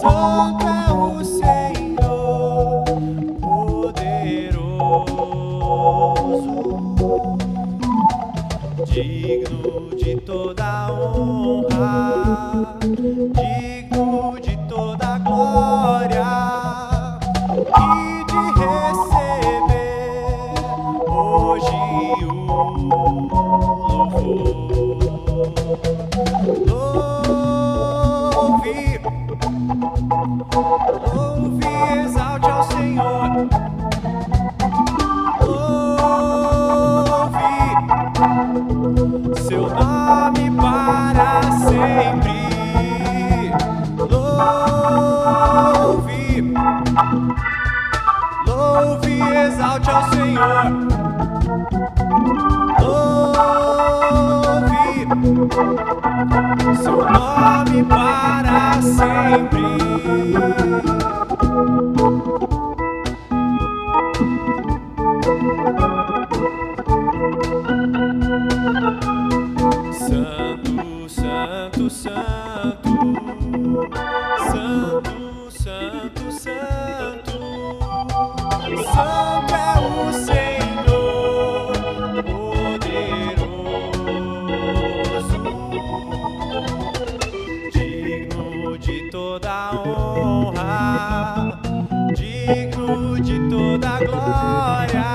Santo é o Senhor, poderoso, digno de toda honra, digno de toda glória e de receber hoje o louvor. Louve, exalte ao Senhor. Louve seu nome para sempre. Louve, exalte ao Senhor. Louve seu nome para sempre. Santo, santo, santo, santo, santo, santo, santo é o Senhor, poderoso, digno de toda honra, digno de toda glória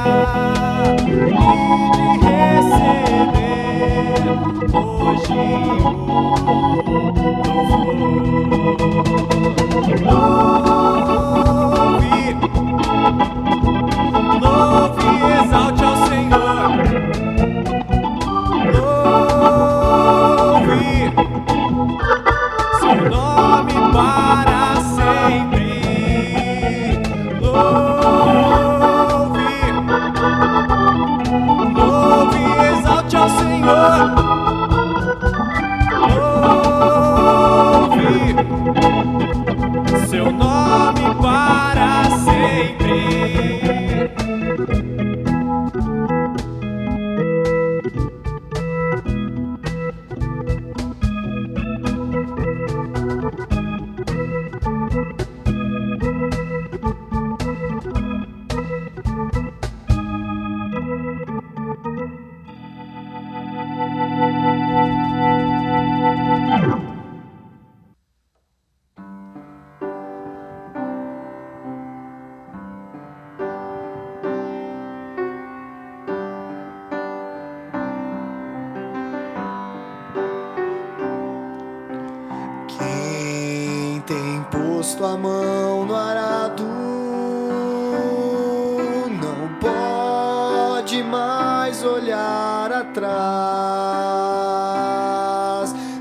e de receber hoje o louvor. Louve, exalte ao Senhor. Louve seu nome para sempre. Louve, exalte ao Senhor. Louve seu nome para sempre. Quem tem posto a mão no arado não pode mais olhar atrás,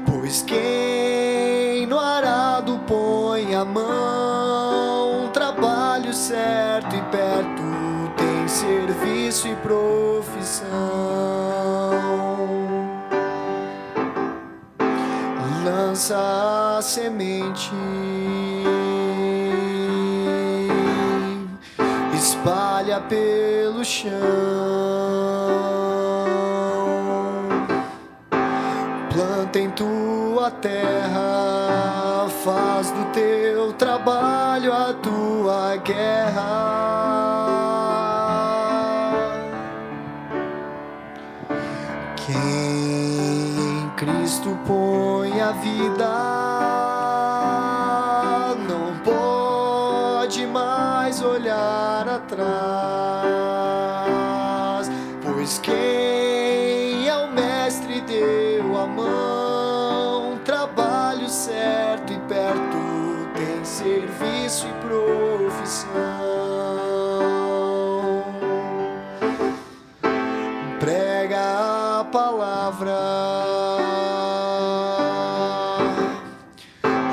pois quem no arado põe a mão, trabalho certo e perto tem serviço e profissão. Lança a semente, espalha pelo chão, planta em tua terra, faz do teu trabalho a tua guerra. Quem em Cristo põe a vida não pode mais olhar atrás, pois quem ao mestre deu a mão, trabalho certo e perto tem serviço e profissão. Prega a palavra,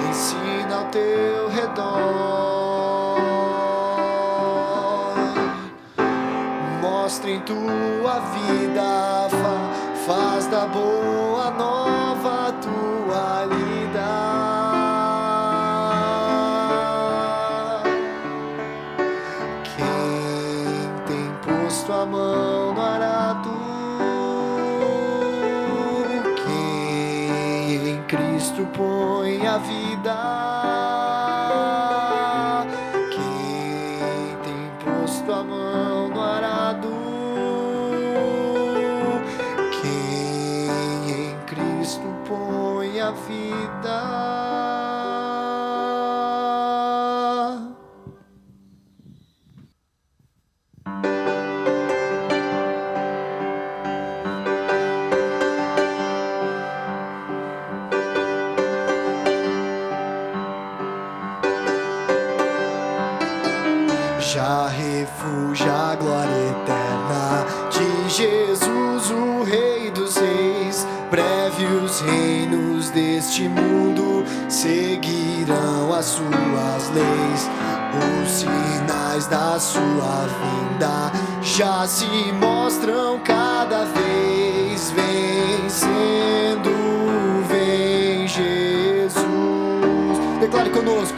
ensina ao teu redor, mostra em tua vida, faz da boa nova a tua lida. Quem tem posto a mão no arado, quem em Cristo põe a vida. Quem tem posto a mão no arado, quem em Cristo põe a vida. Já refúgio a glória eterna de Jesus, o Rei dos Reis. Breve os reinos deste mundo seguirão as suas leis. Os sinais da sua vinda já se mostram cada vez. Vencendo, vem Jesus. Declare conosco.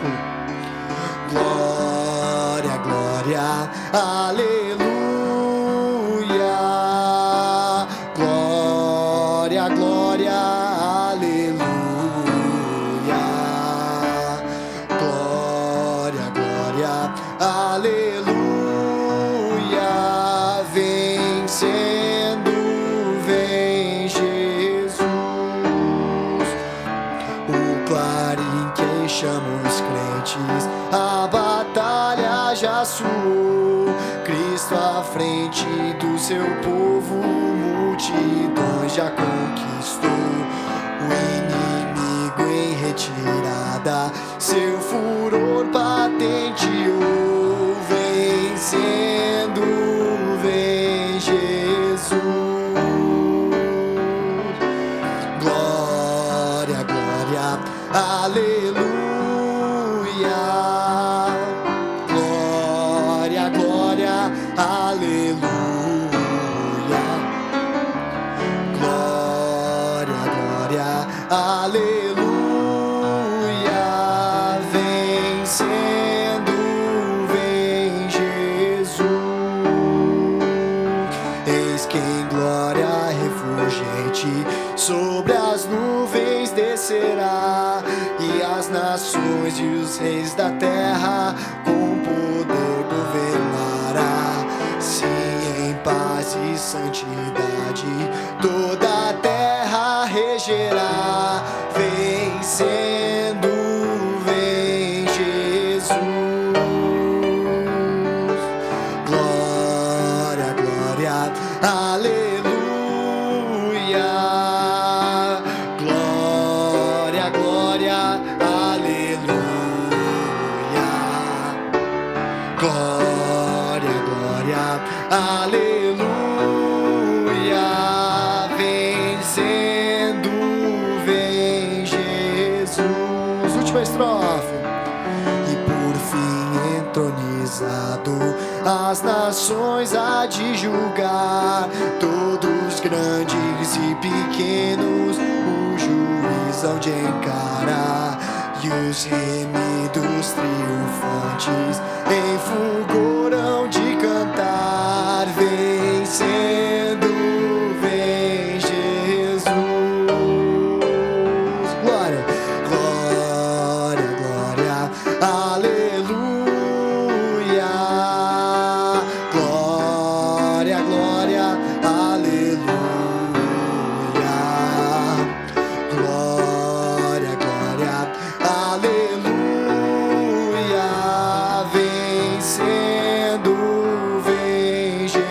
Glória, glória, aleluia. Glória, glória, aleluia. Glória, glória, aleluia. Vencendo, vem Jesus. O clarim que chama os crentes, a batalha já suou. Cristo à frente do seu povo, multidões já conquistou. O inimigo em retirada, seu furor patenteou. Vencendo, vem Jesus. Glória, glória, aleluia. Glória, glória, aleluia. Glória, glória, aleluia. Vencendo, vem Jesus. Eis que em glória refulgente sobre as nuvens descerá, e as nações e os reis da terra com poder governará. Sim, em paz e santidade toda a terra regerá. Vencendo, vem Jesus. Glória, glória, aleluia. Glória, glória, aleluia. Glória, glória, aleluia. Vencendo, vem Jesus. Última estrofe. E por fim entronizado, as nações há de julgar, todos grandes e pequenos o juiz hão de encarar. E os remidos triunfantes em fulgor hão de cantar. Vencendo, vem Jesus. Glória, glória, glória, aleluia. Glória, glória, aleluia. Glória, glória, aleluia. Vencendo, vem Jesus.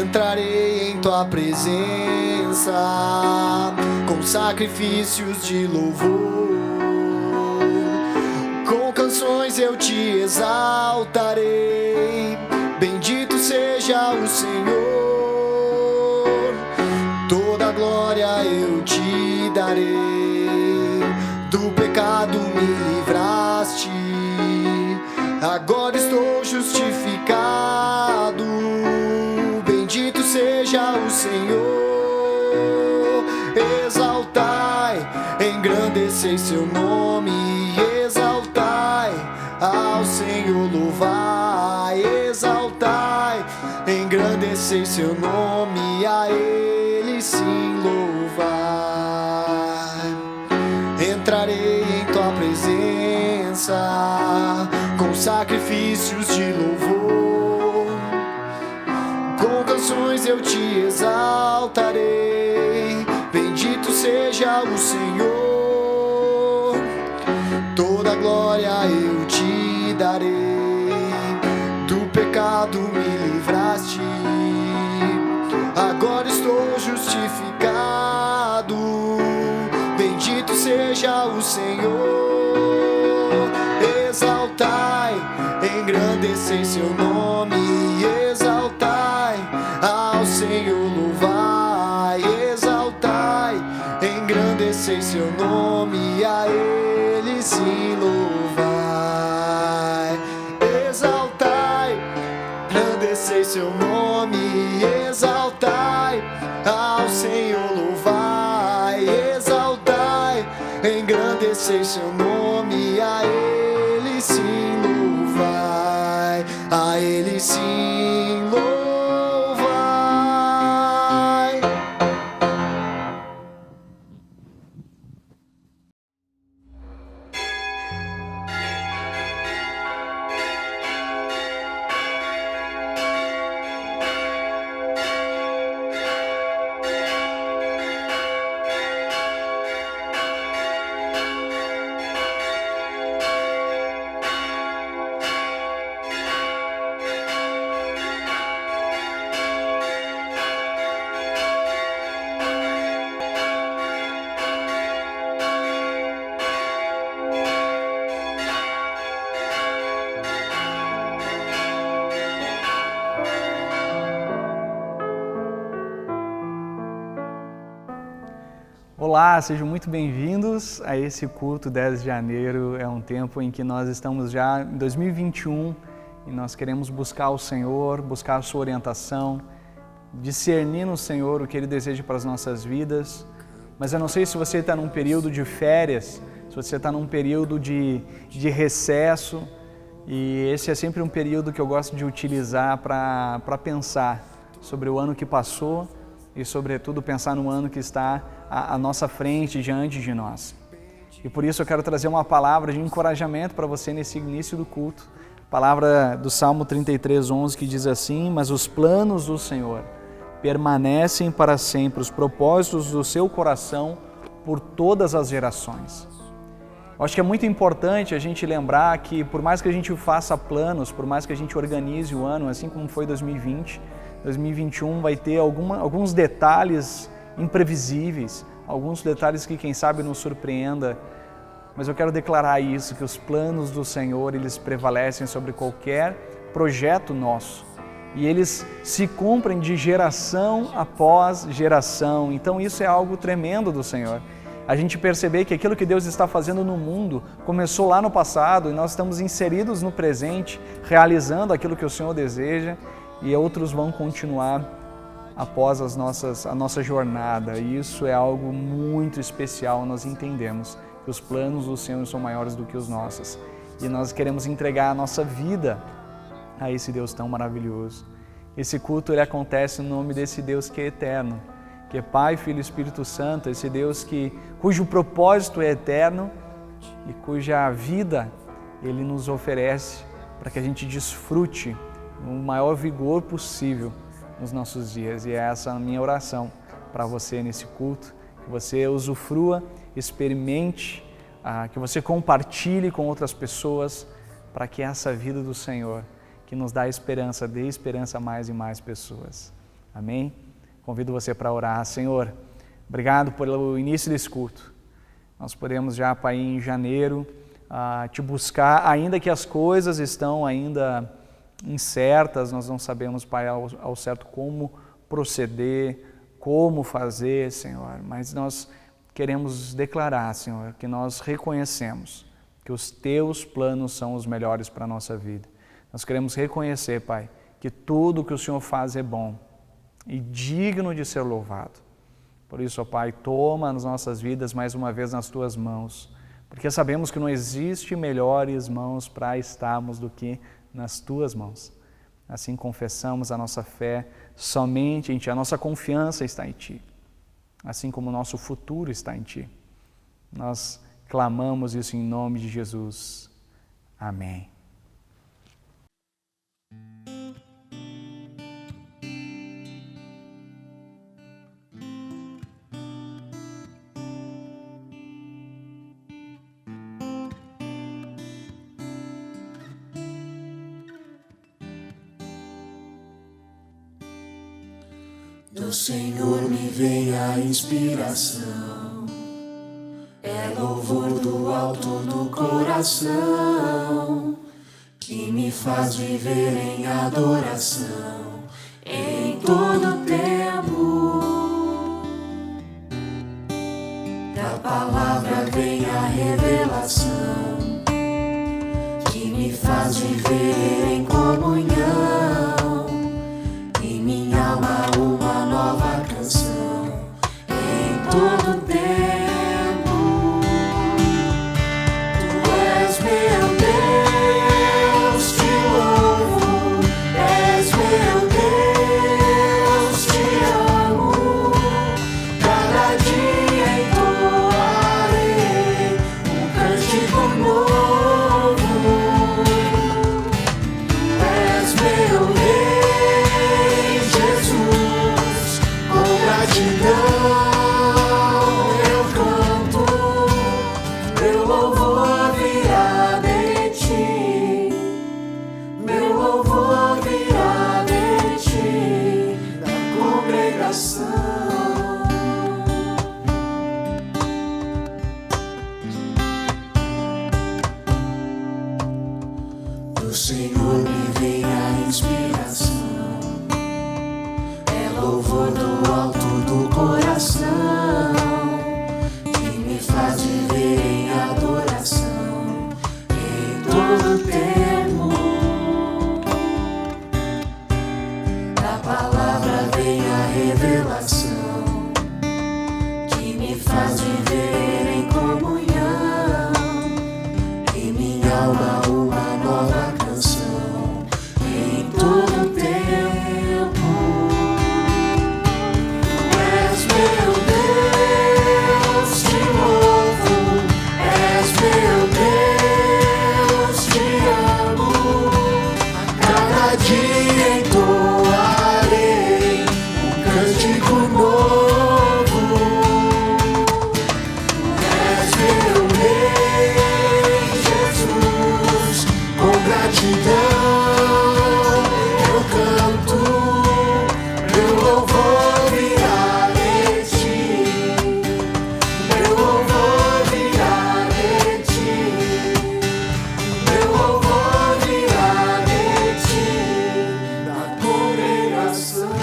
Entrarei em tua presença com sacrifícios de louvor, com canções eu te exaltarei. Bendito seja o Senhor, toda glória eu te darei. Do pecado me livraste, agora estou justificado. Bendito seja o Senhor. Exaltai, engrandecei seu nome. Exaltai, ao Senhor louvai. Exaltai, engrandecei Engrandecei seu nome, a Ele sim louvar. Entrarei em tua presença com sacrifícios de louvor. Com canções eu te exaltarei. Bendito seja o Senhor. Toda glória eu te darei. Do pecado me livraste. Agora estou justificado. Bendito seja o Senhor. Exaltai, engrandecei seu nome. Exaltai, ao Senhor louvai. Exaltai, engrandecei seu nome. A Ele sim louvai. Exaltai, engrandecei seu nome. Exaltai, ao Senhor louvai. Exaltai, engrandecei seu nome. A Ele sim louvai. A Ele sim louvai. Olá, sejam muito bem-vindos a esse culto 10 de janeiro. É um tempo em que nós estamos já em 2021 e nós queremos buscar o Senhor, buscar a sua orientação, discernir no Senhor o que Ele deseja para as nossas vidas. Mas eu não sei se você está num período de férias, se você está num período de recesso, e esse é sempre um período que eu gosto de utilizar para pensar sobre o ano que passou e, sobretudo, pensar no ano que está à nossa frente, diante de nós. E por isso eu quero trazer uma palavra de encorajamento para você nesse início do culto. Palavra do Salmo 33:11, que diz assim: mas os planos do Senhor permanecem para sempre, os propósitos do seu coração por todas as gerações. Eu acho que é muito importante a gente lembrar que, por mais que a gente faça planos, por mais que a gente organize o ano, assim como foi 2020, 2021 vai ter alguns detalhes imprevisíveis, alguns detalhes que quem sabe nos surpreenda, mas eu quero declarar isso, que os planos do Senhor, eles prevalecem sobre qualquer projeto nosso e eles se cumprem de geração após geração. Então isso é algo tremendo do Senhor. A gente perceber que aquilo que Deus está fazendo no mundo começou lá no passado e nós estamos inseridos no presente, realizando aquilo que o Senhor deseja, e outros vão continuar após a nossa jornada. E isso é algo muito especial. Nós entendemos que os planos do Senhor são maiores do que os nossos. E nós queremos entregar a nossa vida a esse Deus tão maravilhoso. Esse culto ele acontece no nome desse Deus que é eterno, que é Pai, Filho e Espírito Santo, esse Deus cujo propósito é eterno e cuja vida Ele nos oferece para que a gente desfrute no maior vigor possível nos nossos dias. E é essa a minha oração para você nesse culto, que você usufrua, experimente, que você compartilhe com outras pessoas, para que essa vida do Senhor, que nos dá esperança, dê esperança a mais e mais pessoas. Amém? Convido você para orar. Senhor, obrigado pelo início desse culto. Nós podemos já, Pai, em janeiro, te buscar, ainda que as coisas estão ainda incertas, nós não sabemos, Pai, ao certo como proceder, como fazer, Senhor, mas nós queremos declarar, Senhor, que nós reconhecemos que os Teus planos são os melhores para a nossa vida. Nós queremos reconhecer, Pai, que tudo que o Senhor faz é bom e digno de ser louvado. Por isso, ó Pai, toma as nossas vidas mais uma vez nas Tuas mãos, porque sabemos que não existe melhores mãos para estarmos do que nas Tuas mãos. Assim confessamos a nossa fé somente em Ti. A nossa confiança está em Ti, assim como o nosso futuro está em Ti. Nós clamamos isso em nome de Jesus. Amém. Do Senhor me vem a inspiração, é louvor do alto do coração, que me faz viver em adoração em todo tempo. Da palavra vem a revelação, que me faz viver em comunhão, e minha alma uma nova canção em todo tempo. Tu és meu Deus, te louvo, és meu Deus, te amo. Cada dia entoarei um cântico novo. Tu és meu Rei, Jesus, com gratidão eu canto, meu louvor virá de Ti, meu louvor virá de Ti, na congregação. Do Senhor me vem a inspiração, é louvor do alto do coração, que me faz viver em adoração em todo tempo. Da palavra vem a revelação, que me faz viver em comunhão, e minha alma uma nova canção em todo tempo. Tu és meu Deus, te louvo, és meu Deus, te amo. A cada dia entoarei um cântico novo. Tu és meu Rei, Jesus, com gratidão eu canto, meu louvor virá de Ti, meu louvor virá de Ti, meu louvor virá de Ti, na congregação.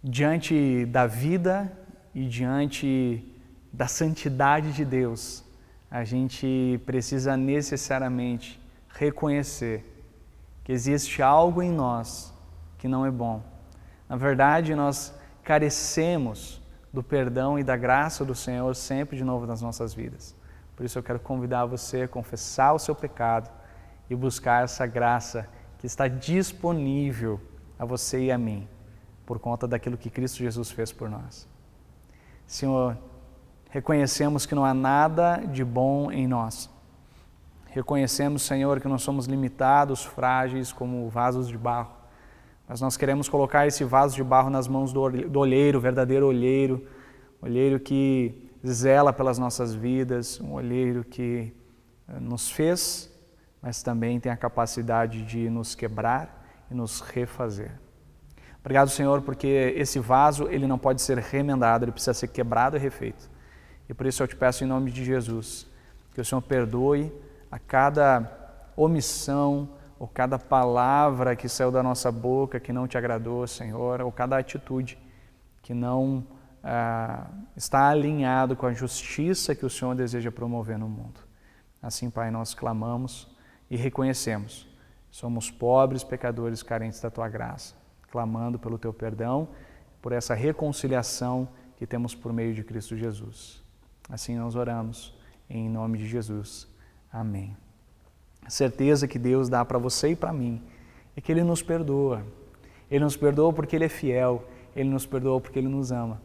Diante da vida e diante da santidade de Deus, a gente precisa necessariamente reconhecer que existe algo em nós que não é bom. Na verdade, nós carecemos do perdão e da graça do Senhor sempre de novo nas nossas vidas. Por isso eu quero convidar você a confessar o seu pecado e buscar essa graça que está disponível a você e a mim, por conta daquilo que Cristo Jesus fez por nós. Senhor, reconhecemos que não há nada de bom em nós. Reconhecemos, Senhor, que nós somos limitados, frágeis, como vasos de barro. Mas nós queremos colocar esse vaso de barro nas mãos do olheiro, o verdadeiro olheiro, olheiro que zela pelas nossas vidas, um olheiro que nos fez, mas também tem a capacidade de nos quebrar e nos refazer. Obrigado, Senhor, porque esse vaso ele não pode ser remendado, ele precisa ser quebrado e refeito. E por isso eu te peço em nome de Jesus, que o Senhor perdoe a cada omissão ou cada palavra que saiu da nossa boca que não te agradou, Senhor, ou cada atitude que não está alinhado com a justiça que o Senhor deseja promover no mundo. Assim, Pai, nós clamamos e reconhecemos. Somos pobres, pecadores, carentes da Tua graça, clamando pelo Teu perdão, por essa reconciliação que temos por meio de Cristo Jesus. Assim nós oramos, em nome de Jesus. Amém. A certeza que Deus dá para você e para mim é que Ele nos perdoa. Ele nos perdoa porque Ele é fiel, Ele nos perdoa porque Ele nos ama.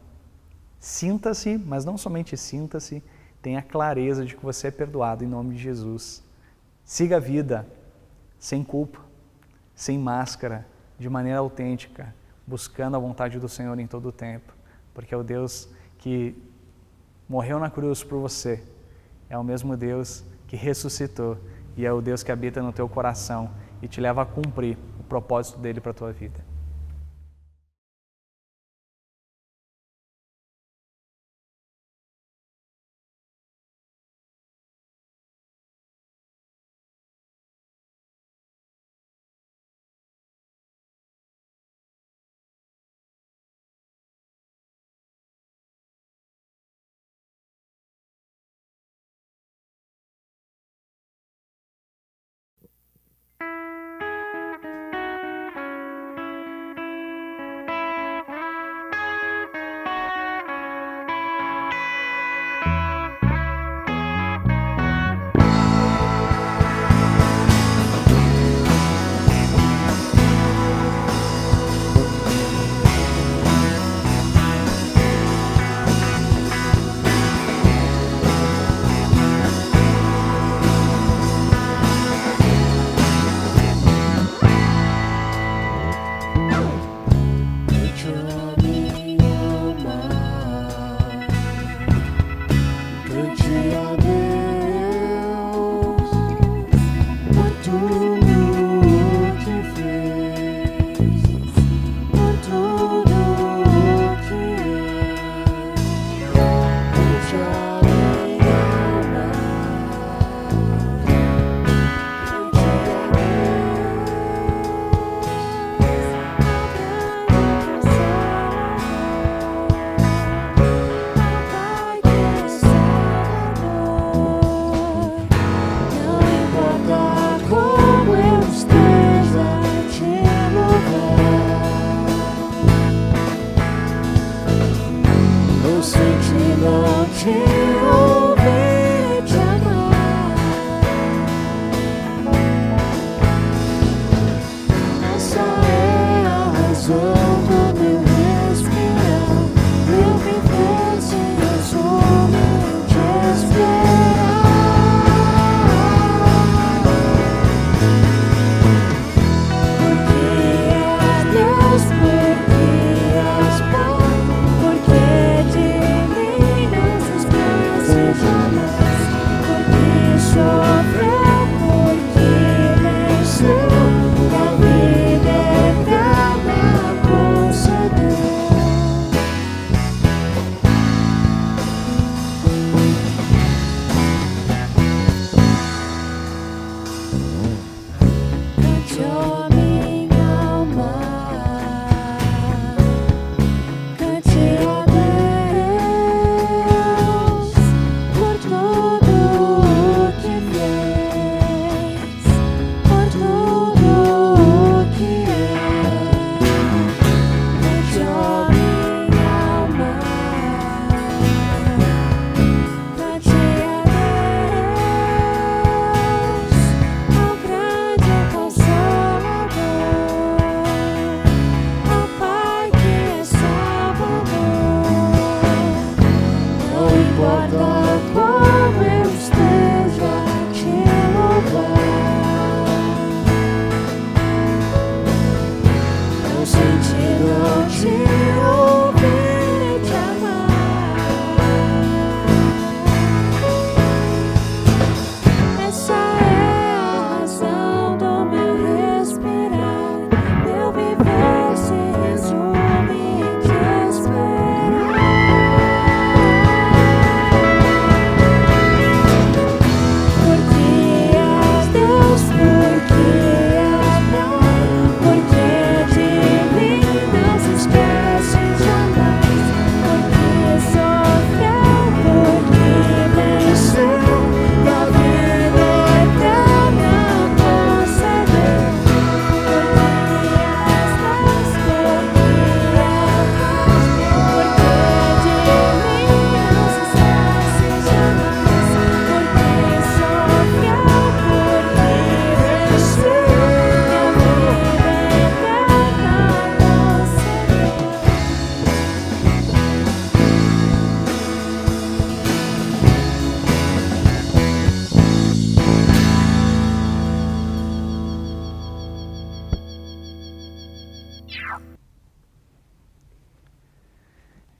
Sinta-se, mas não somente sinta-se, tenha clareza de que você é perdoado em nome de Jesus. Siga a vida sem culpa, sem máscara, de maneira autêntica, buscando a vontade do Senhor em todo o tempo, porque é o Deus que morreu na cruz por você, é o mesmo Deus que ressuscitou e é o Deus que habita no teu coração e te leva a cumprir o propósito dele para a tua vida.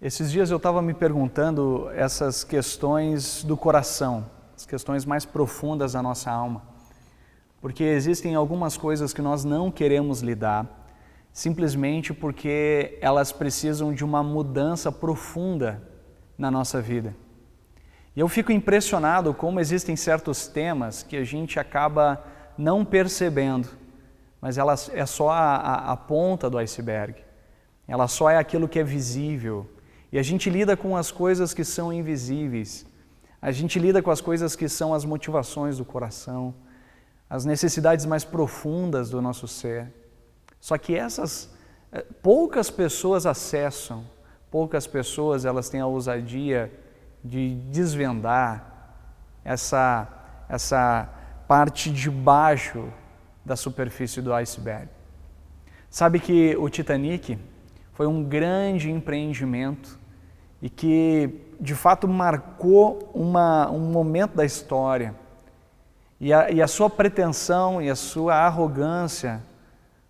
Esses dias eu estava me perguntando essas questões do coração, as questões mais profundas da nossa alma, porque existem algumas coisas que nós não queremos lidar, simplesmente porque elas precisam de uma mudança profunda na nossa vida. E eu fico impressionado como existem certos temas que a gente acaba não percebendo, mas ela é só a ponta do iceberg, ela só é aquilo que é visível. E a gente lida com as coisas que são invisíveis, a gente lida com as coisas que são as motivações do coração, as necessidades mais profundas do nosso ser. Só que essas poucas pessoas acessam, poucas pessoas elas têm a ousadia de desvendar essa parte de baixo da superfície do iceberg. Sabe que o Titanic foi um grande empreendimento e que, de fato, marcou um momento da história. E a sua pretensão e a sua arrogância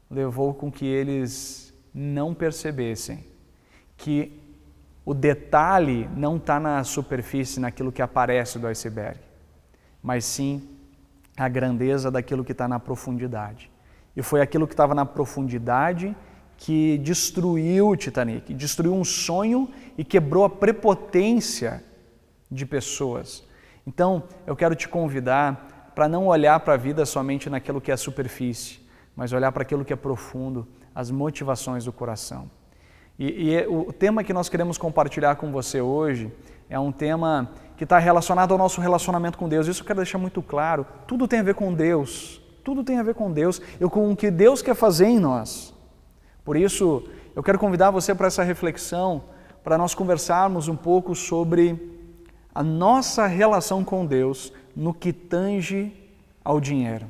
levou com que eles não percebessem que o detalhe não está na superfície, naquilo que aparece do iceberg, mas sim a grandeza daquilo que está na profundidade. E foi aquilo que estava na profundidade que destruiu o Titanic, destruiu um sonho e quebrou a prepotência de pessoas. Então, eu quero te convidar para não olhar para a vida somente naquilo que é superfície, mas olhar para aquilo que é profundo, as motivações do coração. E o tema que nós queremos compartilhar com você hoje é um tema que está relacionado ao nosso relacionamento com Deus. Isso eu quero deixar muito claro. Tudo tem a ver com Deus. Tudo tem a ver com Deus e com o que Deus quer fazer em nós. Por isso, eu quero convidar você para essa reflexão, para nós conversarmos um pouco sobre a nossa relação com Deus no que tange ao dinheiro.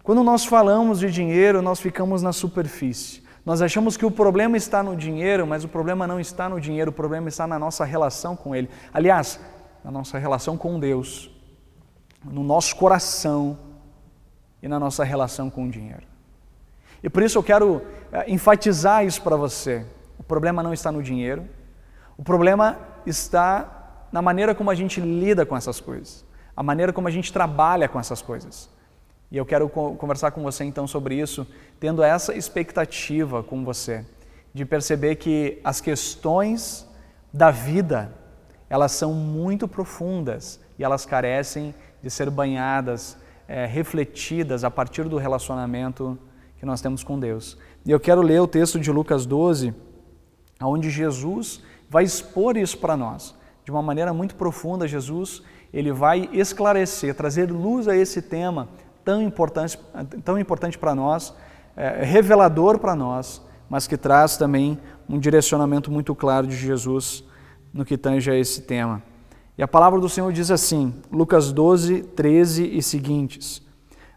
Quando nós falamos de dinheiro, nós ficamos na superfície. Nós achamos que o problema está no dinheiro, mas o problema não está no dinheiro, o problema está na nossa relação com Ele. Aliás, na nossa relação com Deus, no nosso coração e na nossa relação com o dinheiro. E por isso eu quero enfatizar isso para você. O problema não está no dinheiro, o problema está na maneira como a gente lida com essas coisas, a maneira como a gente trabalha com essas coisas. E eu quero conversar com você então sobre isso, tendo essa expectativa com você, de perceber que as questões da vida, elas são muito profundas e elas carecem de ser banhadas, refletidas a partir do relacionamento que nós temos com Deus. E eu quero ler o texto de Lucas 12, onde Jesus vai expor isso para nós. De uma maneira muito profunda, Jesus ele vai esclarecer, trazer luz a esse tema tão importante para nós, revelador para nós, mas que traz também um direcionamento muito claro de Jesus no que tange a esse tema. E a palavra do Senhor diz assim, Lucas 12, 13 e seguintes.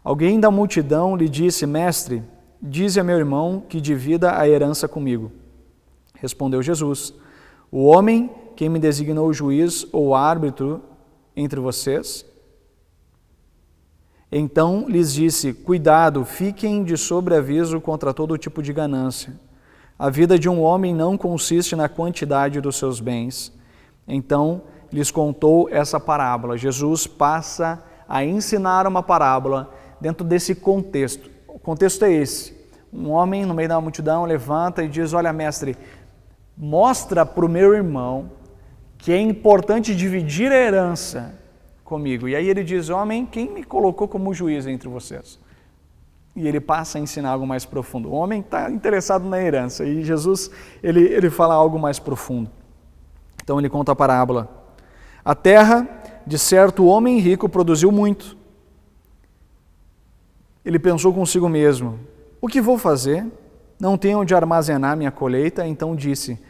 Alguém da multidão lhe disse, mestre, dize a meu irmão que divida a herança comigo. Respondeu Jesus, o homem quem me designou juiz ou árbitro entre vocês? Então lhes disse, cuidado, fiquem de sobreaviso contra todo tipo de ganância. A vida de um homem não consiste na quantidade dos seus bens. Então lhes contou essa parábola. Jesus passa a ensinar uma parábola dentro desse contexto. O contexto é esse. Um homem no meio da multidão levanta e diz, olha mestre, mostra para o meu irmão que é importante dividir a herança comigo. E aí ele diz, homem, quem me colocou como juiz entre vocês? E ele passa a ensinar algo mais profundo. O homem está interessado na herança e Jesus ele fala algo mais profundo. Então ele conta a parábola. A terra de certo homem rico produziu muito. Ele pensou consigo mesmo, o que vou fazer? Não tenho onde armazenar minha colheita, então disse,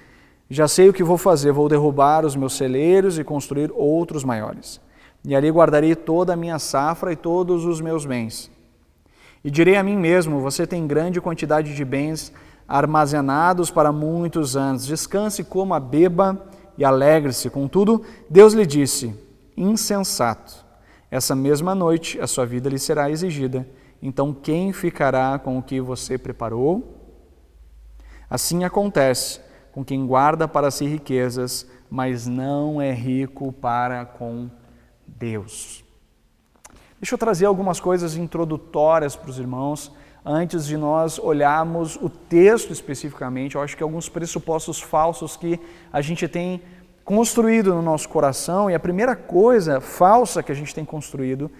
já sei o que vou fazer, vou derrubar os meus celeiros e construir outros maiores. E ali guardarei toda a minha safra e todos os meus bens. E direi a mim mesmo, você tem grande quantidade de bens armazenados para muitos anos. Descanse, coma, beba e alegre-se. Contudo, Deus lhe disse, insensato, essa mesma noite a sua vida lhe será exigida. Então quem ficará com o que você preparou? Assim acontece com quem guarda para si riquezas, mas não é rico para com Deus. Deixa eu trazer algumas coisas introdutórias para os irmãos, antes de nós olharmos o texto especificamente. Eu acho que alguns pressupostos falsos que a gente tem construído no nosso coração, e a primeira coisa falsa que a gente tem construído,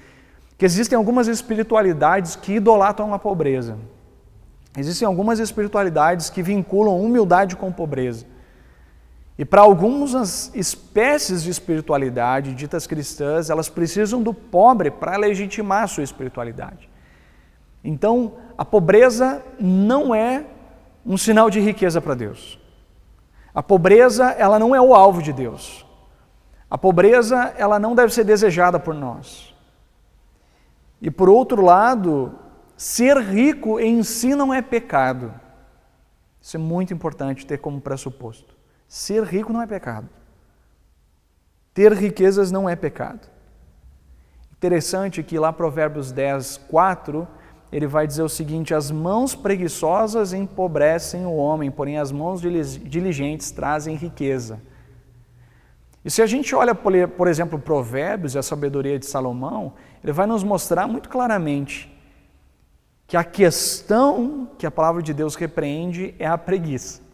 que existem algumas espiritualidades que idolatram a pobreza. Existem algumas espiritualidades que vinculam humildade com pobreza. E para algumas espécies de espiritualidade ditas cristãs, elas precisam do pobre para legitimar a sua espiritualidade. Então, a pobreza não é um sinal de riqueza para Deus. A pobreza, ela não é o alvo de Deus. A pobreza, ela não deve ser desejada por nós. E por outro lado, ser rico em si não é pecado. Isso é muito importante ter como pressuposto. Ser rico não é pecado. Ter riquezas não é pecado. Interessante que lá Provérbios 10, 4, ele vai dizer o seguinte: as mãos preguiçosas empobrecem o homem, porém as mãos diligentes trazem riqueza. E se a gente olha, por exemplo, Provérbios e a sabedoria de Salomão, ele vai nos mostrar muito claramente que a questão que a palavra de Deus repreende é a preguiça.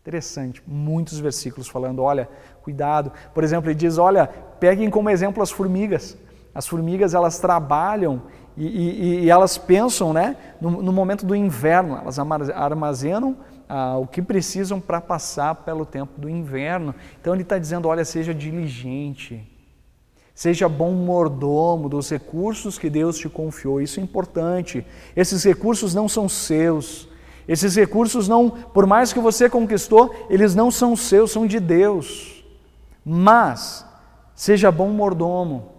Interessante, muitos versículos falando, olha, cuidado. Por exemplo, ele diz, olha, peguem como exemplo as formigas. As formigas, elas trabalham e elas pensam, né, no momento do inverno, elas armazenam o que precisam para passar pelo tempo do inverno. Então ele está dizendo, olha, seja diligente, seja bom mordomo dos recursos que Deus te confiou. Isso é importante. Esses recursos não são seus. Esses recursos não, por mais que você conquistou, eles não são seus, são de Deus. Mas seja bom mordomo.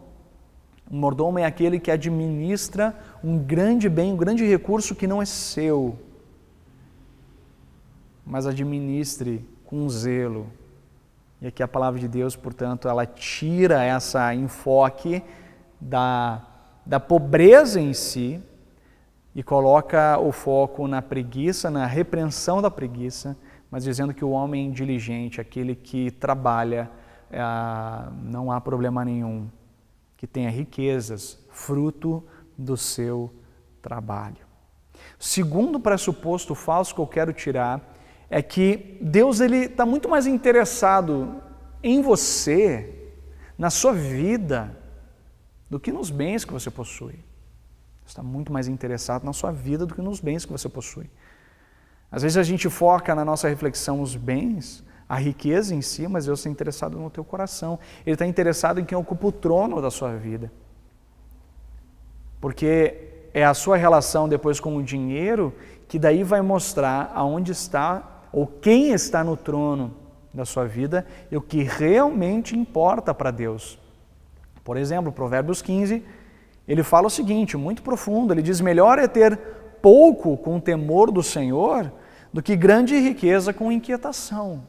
Um mordomo é aquele que administra um grande bem, um grande recurso que não é seu, mas administre com zelo. E aqui a palavra de Deus, portanto, ela tira esse enfoque da pobreza em si e coloca o foco na preguiça, na repreensão da preguiça, mas dizendo que o homem diligente, aquele que trabalha, não há problema nenhum, que tenha riquezas, fruto do seu trabalho. O segundo pressuposto falso que eu quero tirar é que Deus está muito mais interessado em você, na sua vida, do que nos bens que você possui. Está muito mais interessado na sua vida do que nos bens que você possui. Às vezes a gente foca na nossa reflexão os bens, a riqueza em si, mas Deus está interessado no teu coração. Ele está interessado em quem ocupa o trono da sua vida. Porque é a sua relação depois com o dinheiro que daí vai mostrar aonde está ou quem está no trono da sua vida e o que realmente importa para Deus. Por exemplo, Provérbios 15, ele fala o seguinte, muito profundo, ele diz, melhor é ter pouco com temor do Senhor do que grande riqueza com inquietação.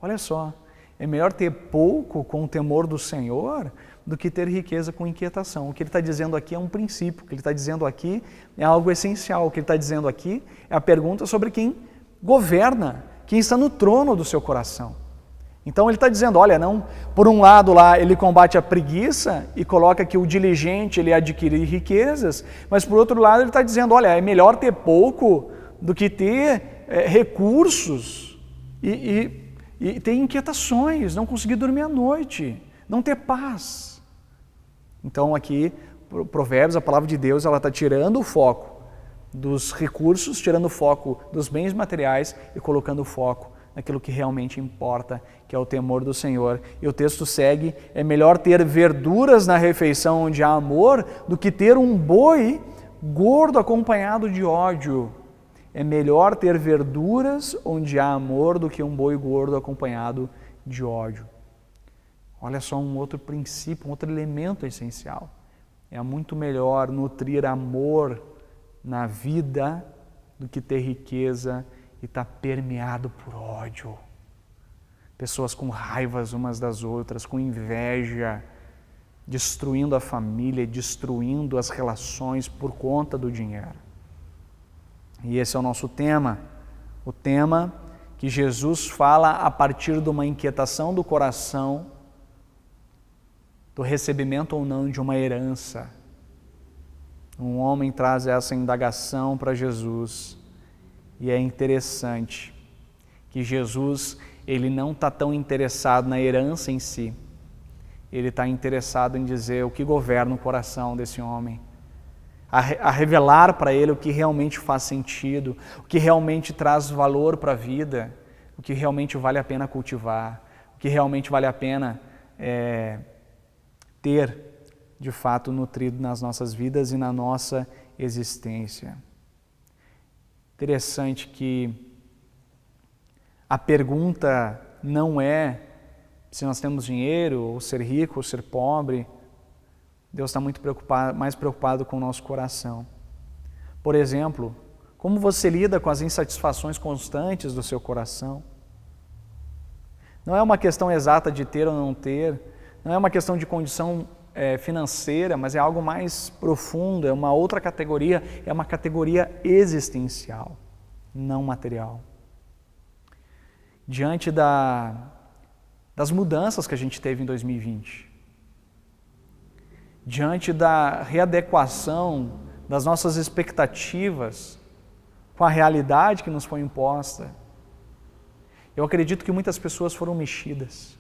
Olha só, é melhor ter pouco com o temor do Senhor do que ter riqueza com inquietação. O que ele está dizendo aqui é um princípio, o que ele está dizendo aqui é algo essencial. O que ele está dizendo aqui é a pergunta sobre quem governa, quem está no trono do seu coração. Então ele está dizendo, olha, não, por um lado lá ele combate a preguiça e coloca que o diligente ele adquire riquezas, mas por outro lado ele está dizendo, olha, é melhor ter pouco do que ter recursos e ter inquietações, não conseguir dormir à noite, não ter paz. Então aqui, Provérbios, a palavra de Deus, ela está tirando o foco dos recursos, tirando o foco dos bens materiais e colocando o foco naquilo que realmente importa, que é o temor do Senhor. E o texto segue, é melhor ter verduras na refeição onde há amor do que ter um boi gordo acompanhado de ódio. É melhor ter verduras onde há amor do que um boi gordo acompanhado de ódio. Olha só um outro princípio, um outro elemento essencial. É muito melhor nutrir amor na vida do que ter riqueza e estar permeado por ódio. Pessoas com raivas umas das outras, com inveja, destruindo a família, destruindo as relações por conta do dinheiro. E esse é o nosso tema, o tema que Jesus fala a partir de uma inquietação do coração, do recebimento ou não de uma herança. Um homem traz essa indagação para Jesus e é interessante que Jesus, ele não está tão interessado na herança em si, ele está interessado em dizer o que governa o coração desse homem, a revelar para ele o que realmente faz sentido, o que realmente traz valor para a vida, o que realmente vale a pena cultivar, o que realmente vale a pena ter, de fato, nutrido nas nossas vidas e na nossa existência. Interessante que a pergunta não é se nós temos dinheiro, ou ser rico, ou ser pobre. Deus está muito mais preocupado com o nosso coração. Por exemplo, como você lida com as insatisfações constantes do seu coração? Não é uma questão exata de ter ou não ter, não é uma questão de condição financeira, mas é algo mais profundo, é uma outra categoria, é uma categoria existencial, não material. Diante das mudanças que a gente teve em 2020, diante da readequação das nossas expectativas com a realidade que nos foi imposta, eu acredito que muitas pessoas foram mexidas,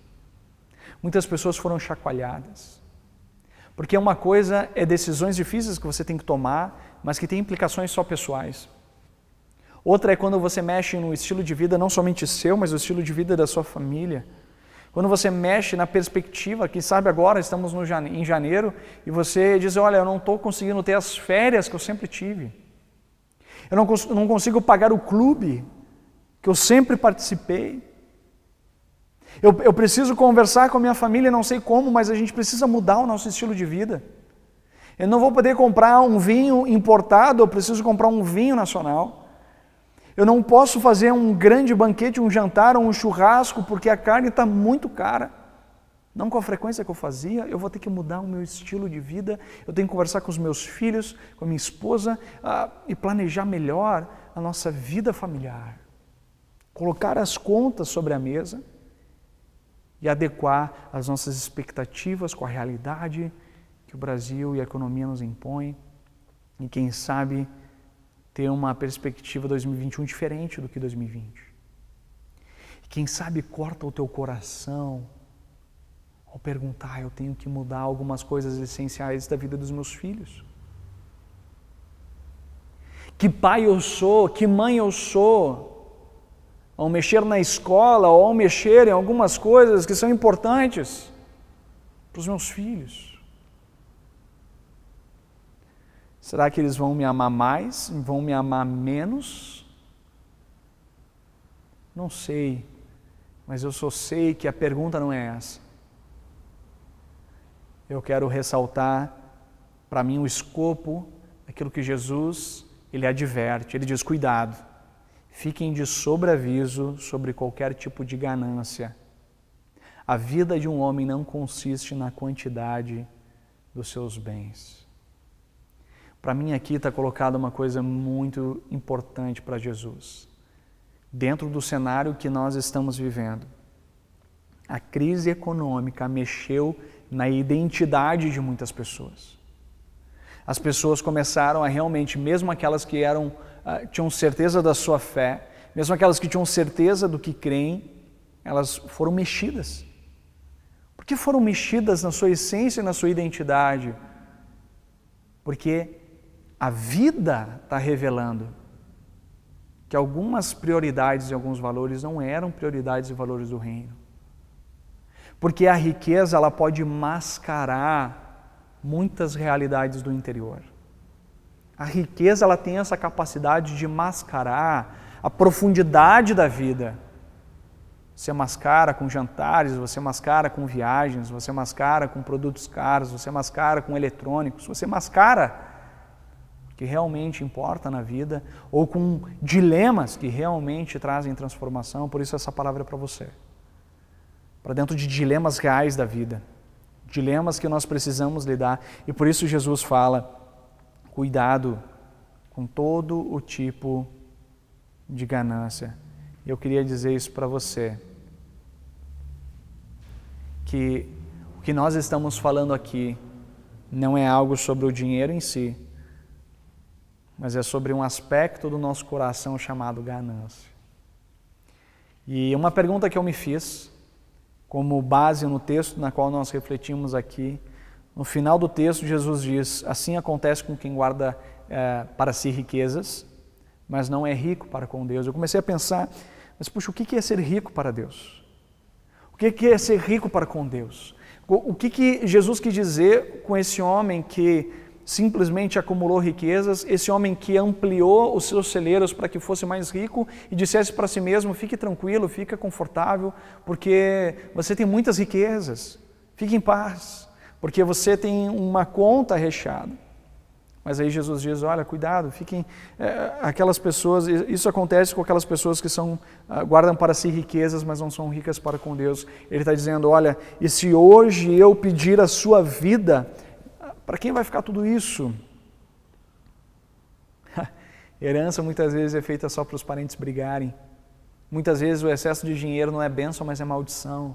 muitas pessoas foram chacoalhadas. Porque uma coisa é decisões difíceis que você tem que tomar, mas que tem implicações só pessoais. Outra é quando você mexe no estilo de vida, não somente seu, mas o estilo de vida da sua família. Quando você mexe na perspectiva, quem sabe agora estamos em janeiro, e você diz, olha, eu não estou conseguindo ter as férias que eu sempre tive. Eu não consigo pagar o clube que eu sempre participei. Eu preciso conversar com a minha família, não sei como, mas a gente precisa mudar o nosso estilo de vida. Eu não vou poder comprar um vinho importado, eu preciso comprar um vinho nacional. Eu não posso fazer um grande banquete, um jantar ou um churrasco, porque a carne está muito cara. Não com a frequência que eu fazia, eu vou ter que mudar o meu estilo de vida, eu tenho que conversar com os meus filhos, com a minha esposa, e planejar melhor a nossa vida familiar. Colocar as contas sobre a mesa e adequar as nossas expectativas com a realidade que o Brasil e a economia nos impõem, e quem sabe ter uma perspectiva 2021 diferente do que 2020. E quem sabe corta o teu coração ao perguntar, eu tenho que mudar algumas coisas essenciais da vida dos meus filhos. Que pai eu sou, que mãe eu sou, ao mexer na escola ou ao mexer em algumas coisas que são importantes para os meus filhos. Será que eles vão me amar mais? Vão me amar menos? Não sei, mas eu só sei que a pergunta não é essa. Eu quero ressaltar para mim o escopo daquilo que Jesus, ele adverte, ele diz, cuidado, fiquem de sobreaviso sobre qualquer tipo de ganância. A vida de um homem não consiste na quantidade dos seus bens. Para mim aqui está colocada uma coisa muito importante para Jesus. Dentro do cenário que nós estamos vivendo, a crise econômica mexeu na identidade de muitas pessoas. As pessoas começaram a realmente, mesmo aquelas que tinham certeza da sua fé, mesmo aquelas que tinham certeza do que creem, elas foram mexidas. Por que foram mexidas na sua essência e na sua identidade? Porque a vida está revelando que algumas prioridades e alguns valores não eram prioridades e valores do reino. Porque a riqueza ela pode mascarar muitas realidades do interior. A riqueza ela tem essa capacidade de mascarar a profundidade da vida. Você mascara com jantares, você mascara com viagens, você mascara com produtos caros, você mascara com eletrônicos, você mascara o que realmente importa na vida, ou com dilemas que realmente trazem transformação. Por isso essa palavra é para você. Para dentro de dilemas reais da vida. Dilemas que nós precisamos lidar. E por isso Jesus fala, cuidado com todo o tipo de ganância. eu queria dizer isso para você, que o que nós estamos falando aqui não é algo sobre o dinheiro em si, mas é sobre um aspecto do nosso coração chamado ganância. E uma pergunta que eu me fiz, como base no texto na qual nós refletimos aqui, no final do texto Jesus diz: assim acontece com quem guarda para si riquezas, mas não é rico para com Deus. Eu comecei a pensar, mas puxa, o que é ser rico para Deus? O que é ser rico para com Deus? O que Jesus quis dizer com esse homem que simplesmente acumulou riquezas, esse homem que ampliou os seus celeiros para que fosse mais rico e dissesse para si mesmo: fique tranquilo, fique confortável, porque você tem muitas riquezas, fique em paz, porque você tem uma conta recheada. Mas aí Jesus diz: olha, cuidado, fiquem aquelas pessoas, isso acontece com aquelas pessoas que guardam para si riquezas, mas não são ricas para com Deus. Ele está dizendo: olha, e se hoje eu pedir a sua vida, para quem vai ficar tudo isso? Herança muitas vezes é feita só para os parentes brigarem. Muitas vezes o excesso de dinheiro não é bênção, mas é maldição.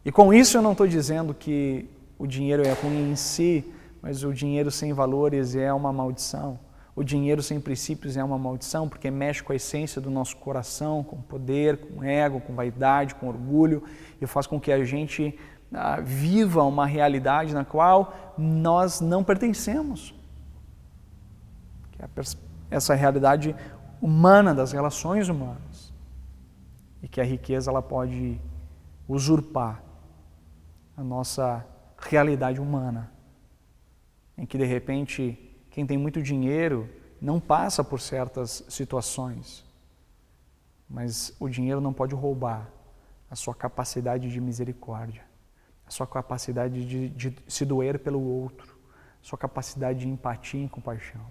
E com isso eu não estou dizendo que o dinheiro é ruim em si, mas o dinheiro sem valores é uma maldição. O dinheiro sem princípios é uma maldição, porque mexe com a essência do nosso coração, com poder, com ego, com vaidade, com orgulho, e faz com que a gente viva uma realidade na qual nós não pertencemos. Que é essa realidade humana, das relações humanas. E que a riqueza ela pode usurpar a nossa realidade humana, em que de repente quem tem muito dinheiro não passa por certas situações, mas o dinheiro não pode roubar a sua capacidade de misericórdia, a sua capacidade de se doer pelo outro, a sua capacidade de empatia e compaixão.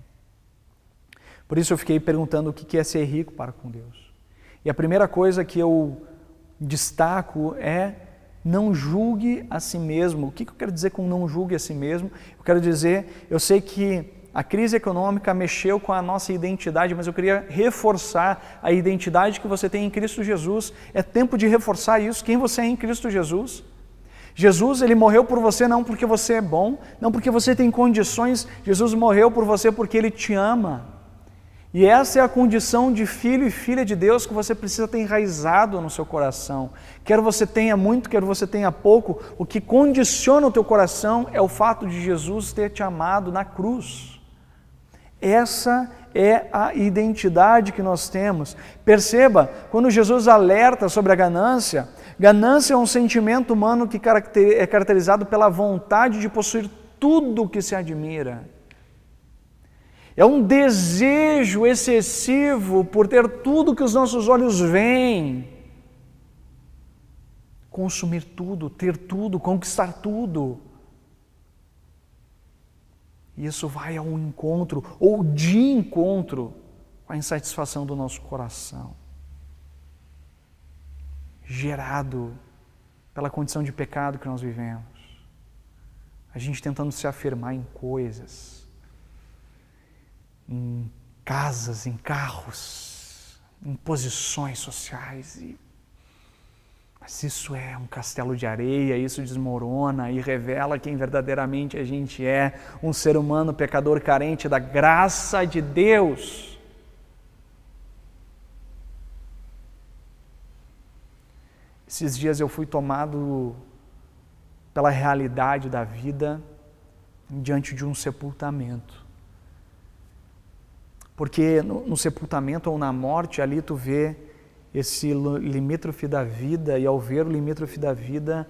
Por isso eu fiquei perguntando o que é ser rico para com Deus. E a primeira coisa que eu destaco é: não julgue a si mesmo. O que eu quero dizer com não julgue a si mesmo? Eu quero dizer, eu sei que a crise econômica mexeu com a nossa identidade, mas eu queria reforçar a identidade que você tem em Cristo Jesus. É tempo de reforçar isso, quem você é em Cristo Jesus. Jesus, ele morreu por você não porque você é bom, não porque você tem condições. Jesus morreu por você porque ele te ama. E essa é a condição de filho e filha de Deus que você precisa ter enraizado no seu coração. Quer você tenha muito, quer você tenha pouco, o que condiciona o teu coração é o fato de Jesus ter te amado na cruz. Essa é a identidade que nós temos. Perceba, quando Jesus alerta sobre a ganância é um sentimento humano que é caracterizado pela vontade de possuir tudo o que se admira. É um desejo excessivo por ter tudo que os nossos olhos veem. Consumir tudo, ter tudo, conquistar tudo. E isso vai ao encontro, ou de encontro, com a insatisfação do nosso coração. Gerado pela condição de pecado que nós vivemos. A gente tentando se afirmar em coisas, em casas, em carros, em posições sociais. Mas isso é um castelo de areia, isso desmorona e revela quem verdadeiramente a gente é, um ser humano pecador carente da graça de Deus. Esses dias eu fui tomado pela realidade da vida diante de um sepultamento. Porque no sepultamento ou na morte, ali tu vê esse limítrofe da vida, e ao ver o limítrofe da vida,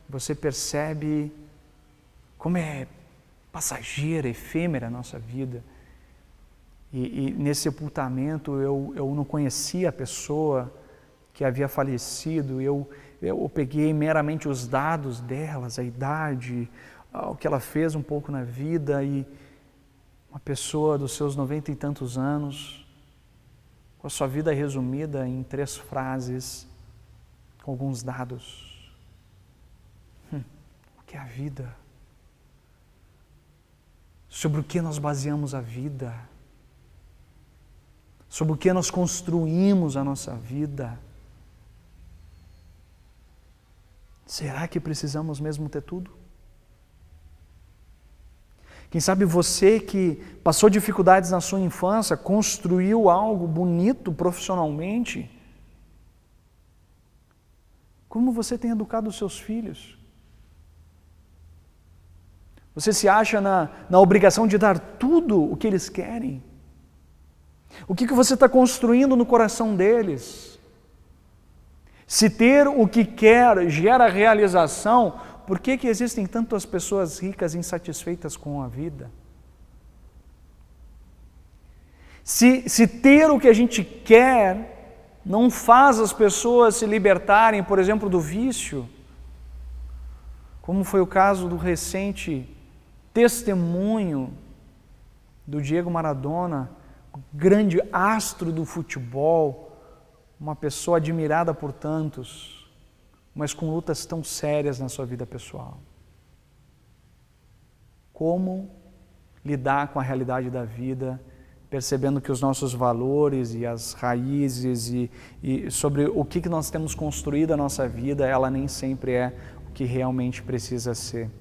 você percebe como é passageira, efêmera a nossa vida. E nesse sepultamento eu não conhecia a pessoa que havia falecido, eu peguei meramente os dados delas, a idade, o que ela fez um pouco na vida, e uma pessoa dos seus 90 e tantos anos, com a sua vida resumida em 3 frases, com alguns dados. O que é a vida? Sobre o que nós baseamos a vida? sobre o que nós construímos a nossa vida. Será que precisamos mesmo ter tudo? Quem sabe você que passou dificuldades na sua infância, construiu algo bonito profissionalmente. Como você tem educado os seus filhos? Você se acha na obrigação de dar tudo o que eles querem? O que você está construindo no coração deles? Se ter o que quer gera realização, por que existem tantas pessoas ricas insatisfeitas com a vida? Se ter o que a gente quer não faz as pessoas se libertarem, por exemplo, do vício, como foi o caso do recente testemunho do Diego Maradona, grande astro do futebol, uma pessoa admirada por tantos, mas com lutas tão sérias na sua vida pessoal. Como lidar com a realidade da vida, percebendo que os nossos valores e as raízes e sobre o que nós temos construído a nossa vida, ela nem sempre é o que realmente precisa ser.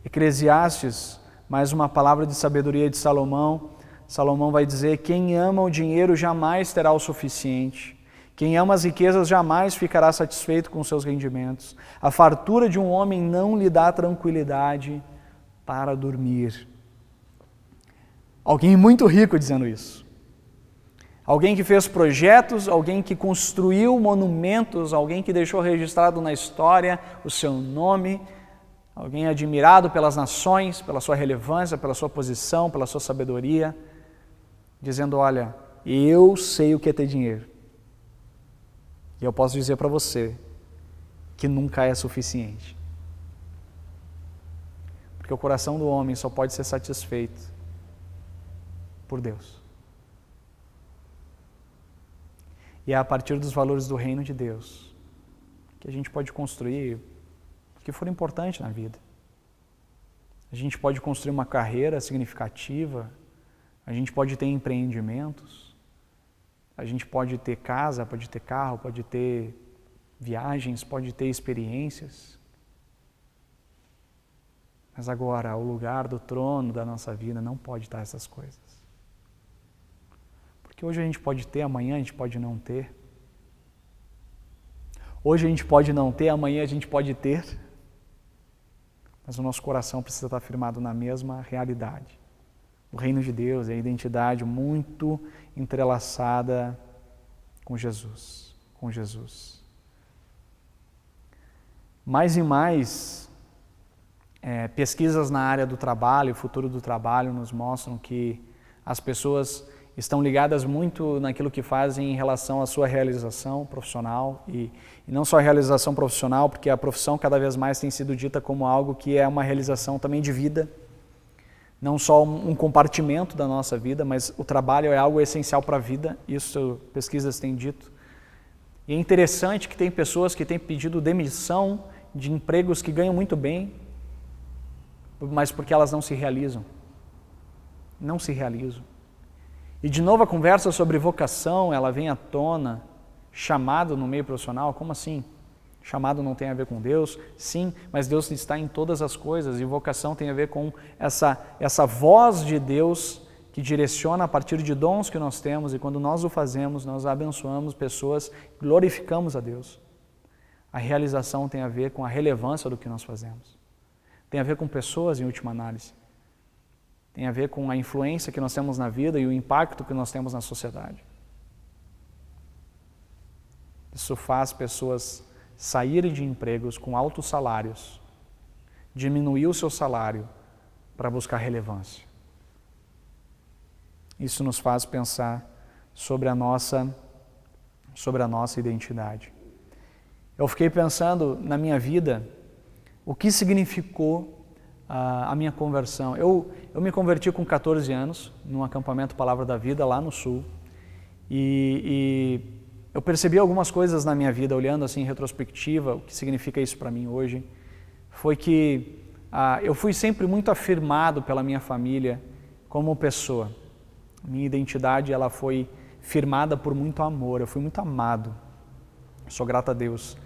Eclesiastes, mais uma palavra de sabedoria de Salomão. Salomão vai dizer: quem ama o dinheiro jamais terá o suficiente. Quem ama as riquezas jamais ficará satisfeito com seus rendimentos. A fartura de um homem não lhe dá tranquilidade para dormir. Alguém muito rico dizendo isso. Alguém que fez projetos, alguém que construiu monumentos, alguém que deixou registrado na história o seu nome, alguém admirado pelas nações, pela sua relevância, pela sua posição, pela sua sabedoria, dizendo: olha, eu sei o que é ter dinheiro. E eu posso dizer para você que nunca é suficiente. Porque o coração do homem só pode ser satisfeito por Deus. E é a partir dos valores do reino de Deus que a gente pode construir o que for importante na vida. A gente pode construir uma carreira significativa, a gente pode ter empreendimentos, a gente pode ter casa, pode ter carro, pode ter viagens, pode ter experiências. Mas agora, o lugar do trono da nossa vida não pode estar essas coisas. Porque hoje a gente pode ter, amanhã a gente pode não ter. Hoje a gente pode não ter, amanhã a gente pode ter. Mas o nosso coração precisa estar firmado na mesma realidade. O reino de Deus é a identidade muito entrelaçada com Jesus, com Jesus. Mais e mais, pesquisas na área do trabalho, futuro do trabalho, nos mostram que as pessoas estão ligadas muito naquilo que fazem em relação à sua realização profissional e não só a realização profissional, porque a profissão cada vez mais tem sido dita como algo que é uma realização também de vida, não só um compartimento da nossa vida, mas o trabalho é algo essencial para a vida, isso pesquisas têm dito. E é interessante que tem pessoas que têm pedido demissão de empregos que ganham muito bem, mas porque elas não se realizam. Não se realizam. E de novo a conversa sobre vocação, ela vem à tona, chamado no meio profissional, como assim? Chamado não tem a ver com Deus? Sim, mas Deus está em todas as coisas e vocação tem a ver com essa voz de Deus que direciona a partir de dons que nós temos e quando nós o fazemos, nós abençoamos pessoas, glorificamos a Deus. A realização tem a ver com a relevância do que nós fazemos. Tem a ver com pessoas, em última análise. Tem a ver com a influência que nós temos na vida e o impacto que nós temos na sociedade. Isso faz pessoas saírem de empregos com altos salários, diminuir o seu salário para buscar relevância. Isso nos faz pensar sobre a nossa identidade. Eu fiquei pensando na minha vida, o que significou a minha conversão. Eu me converti com 14 anos, num acampamento Palavra da Vida, lá no Sul, e eu percebi algumas coisas na minha vida, olhando assim em retrospectiva, o que significa isso para mim hoje, foi que eu fui sempre muito afirmado pela minha família como pessoa. Minha identidade ela foi firmada por muito amor. Eu fui muito amado. Sou grato a Deus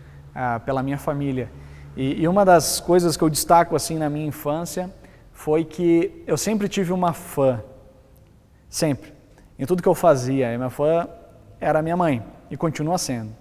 pela minha família. E uma das coisas que eu destaco assim na minha infância foi que eu sempre tive uma fã. Sempre. Em tudo que eu fazia. E minha fã era a minha mãe. E continua sendo.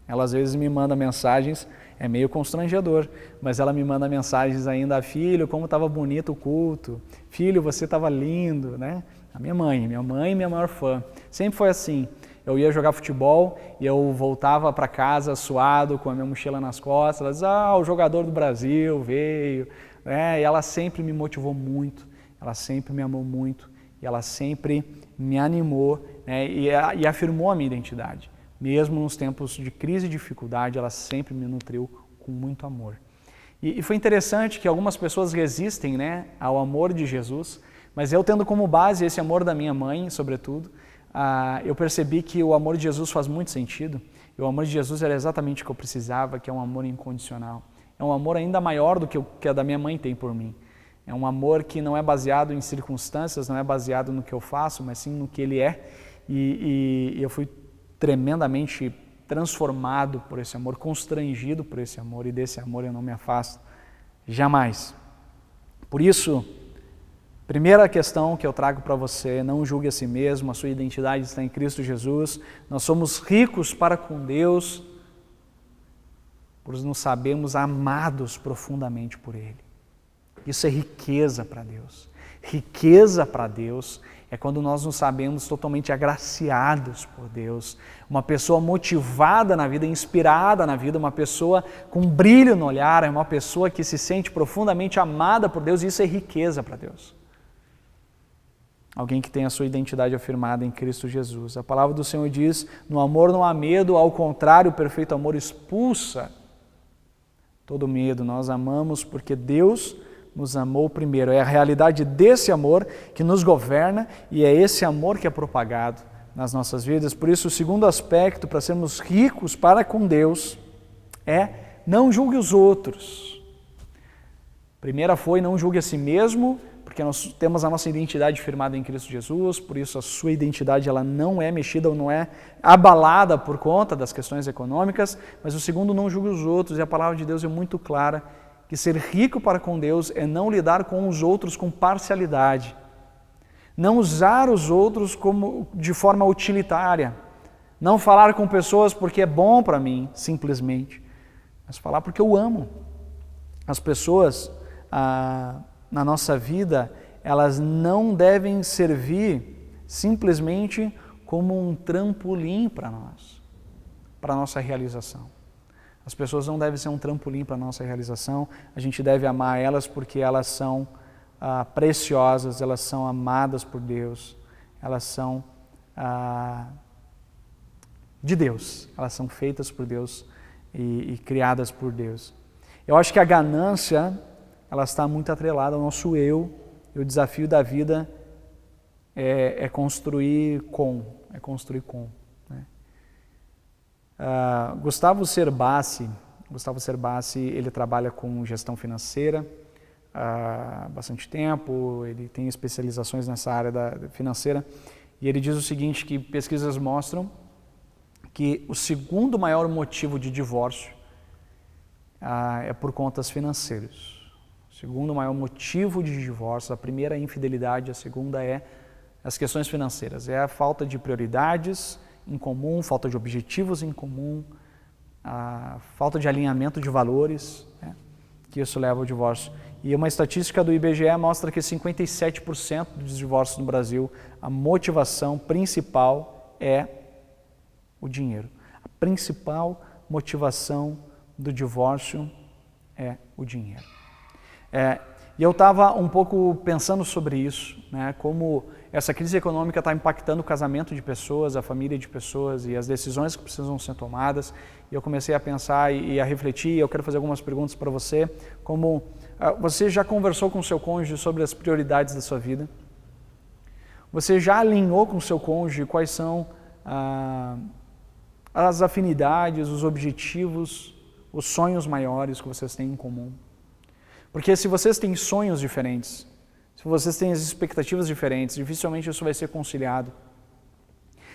Ela às vezes me manda mensagens, é meio constrangedor, mas ela me manda mensagens ainda: filho, como estava bonito o culto, filho, você estava lindo, né? A minha mãe, minha maior fã. Sempre foi assim. Eu ia jogar futebol e eu voltava para casa suado, com a minha mochila nas costas. Ela dizia: o jogador do Brasil veio. E ela sempre me motivou muito, ela sempre me amou muito e ela sempre me animou, né? e afirmou a minha identidade. Mesmo nos tempos de crise e dificuldade, ela sempre me nutriu com muito amor. E foi interessante que algumas pessoas resistem, né, ao amor de Jesus, mas eu, tendo como base esse amor da minha mãe, sobretudo, eu percebi que o amor de Jesus faz muito sentido. E o amor de Jesus era exatamente o que eu precisava, que é um amor incondicional. É um amor ainda maior do que a da minha mãe tem por mim. É um amor que não é baseado em circunstâncias, não é baseado no que eu faço, mas sim no que Ele é. E eu fui tremendamente transformado por esse amor, constrangido por esse amor, e desse amor eu não me afasto jamais. Por isso, primeira questão que eu trago para você: não julgue a si mesmo, a sua identidade está em Cristo Jesus. Nós somos ricos para com Deus, por nos sabermos amados profundamente por Ele. Isso é riqueza para Deus. Riqueza para Deus é quando nós nos sabemos totalmente agraciados por Deus. Uma pessoa motivada na vida, inspirada na vida, uma pessoa com brilho no olhar, é uma pessoa que se sente profundamente amada por Deus, e isso é riqueza para Deus. Alguém que tem a sua identidade afirmada em Cristo Jesus. A palavra do Senhor diz: no amor não há medo, ao contrário, o perfeito amor expulsa todo medo. Nós amamos porque Deus nos amou primeiro. É a realidade desse amor que nos governa e é esse amor que é propagado nas nossas vidas. Por isso, o segundo aspecto para sermos ricos para com Deus é: não julgue os outros. Primeira foi: não julgue a si mesmo, porque nós temos a nossa identidade firmada em Cristo Jesus, por isso a sua identidade ela não é mexida ou não é abalada por conta das questões econômicas. Mas o segundo: não julgue os outros, e a palavra de Deus é muito clara, que ser rico para com Deus é não lidar com os outros com parcialidade, não usar os outros de forma utilitária, não falar com pessoas porque é bom para mim, simplesmente, mas falar porque eu amo. As pessoas na nossa vida, elas não devem servir simplesmente como um trampolim para nós, para a nossa realização. As pessoas não devem ser um trampolim para a nossa realização. A gente deve amar elas porque elas são preciosas, elas são amadas por Deus, elas são de Deus, elas são feitas por Deus e criadas por Deus. Eu acho que a ganância, ela está muito atrelada ao nosso eu, e o desafio da vida é construir com. Gustavo Cerbasi, ele trabalha com gestão financeira há bastante tempo, ele tem especializações nessa área financeira, e ele diz o seguinte, que pesquisas mostram que o segundo maior motivo de divórcio é por contas financeiras. O segundo maior motivo de divórcio, a primeira é a infidelidade, a segunda é as questões financeiras, é a falta de prioridades em comum, falta de objetivos em comum, a falta de alinhamento de valores, né, que isso leva ao divórcio. E uma estatística do IBGE mostra que 57% dos divórcios no Brasil, a motivação principal é o dinheiro. A principal motivação do divórcio é o dinheiro. E eu estava um pouco pensando sobre isso, né, como essa crise econômica está impactando o casamento de pessoas, a família de pessoas e as decisões que precisam ser tomadas. E eu comecei a pensar e a refletir, e eu quero fazer algumas perguntas para você, como você já conversou com o seu cônjuge sobre as prioridades da sua vida? Você já alinhou com o seu cônjuge quais são as afinidades, os objetivos, os sonhos maiores que vocês têm em comum? Porque se vocês têm sonhos diferentes, se vocês têm as expectativas diferentes, dificilmente isso vai ser conciliado.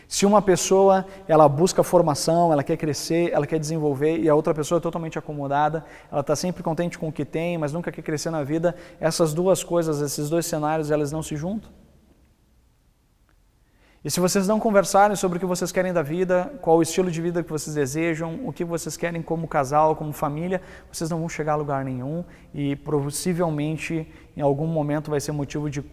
Se uma pessoa, ela busca formação, ela quer crescer, ela quer desenvolver, e a outra pessoa é totalmente acomodada, ela está sempre contente com o que tem, mas nunca quer crescer na vida, essas duas coisas, esses dois cenários, elas não se juntam. E se vocês não conversarem sobre o que vocês querem da vida, qual o estilo de vida que vocês desejam, o que vocês querem como casal, como família, vocês não vão chegar a lugar nenhum e possivelmente em algum momento vai ser motivo de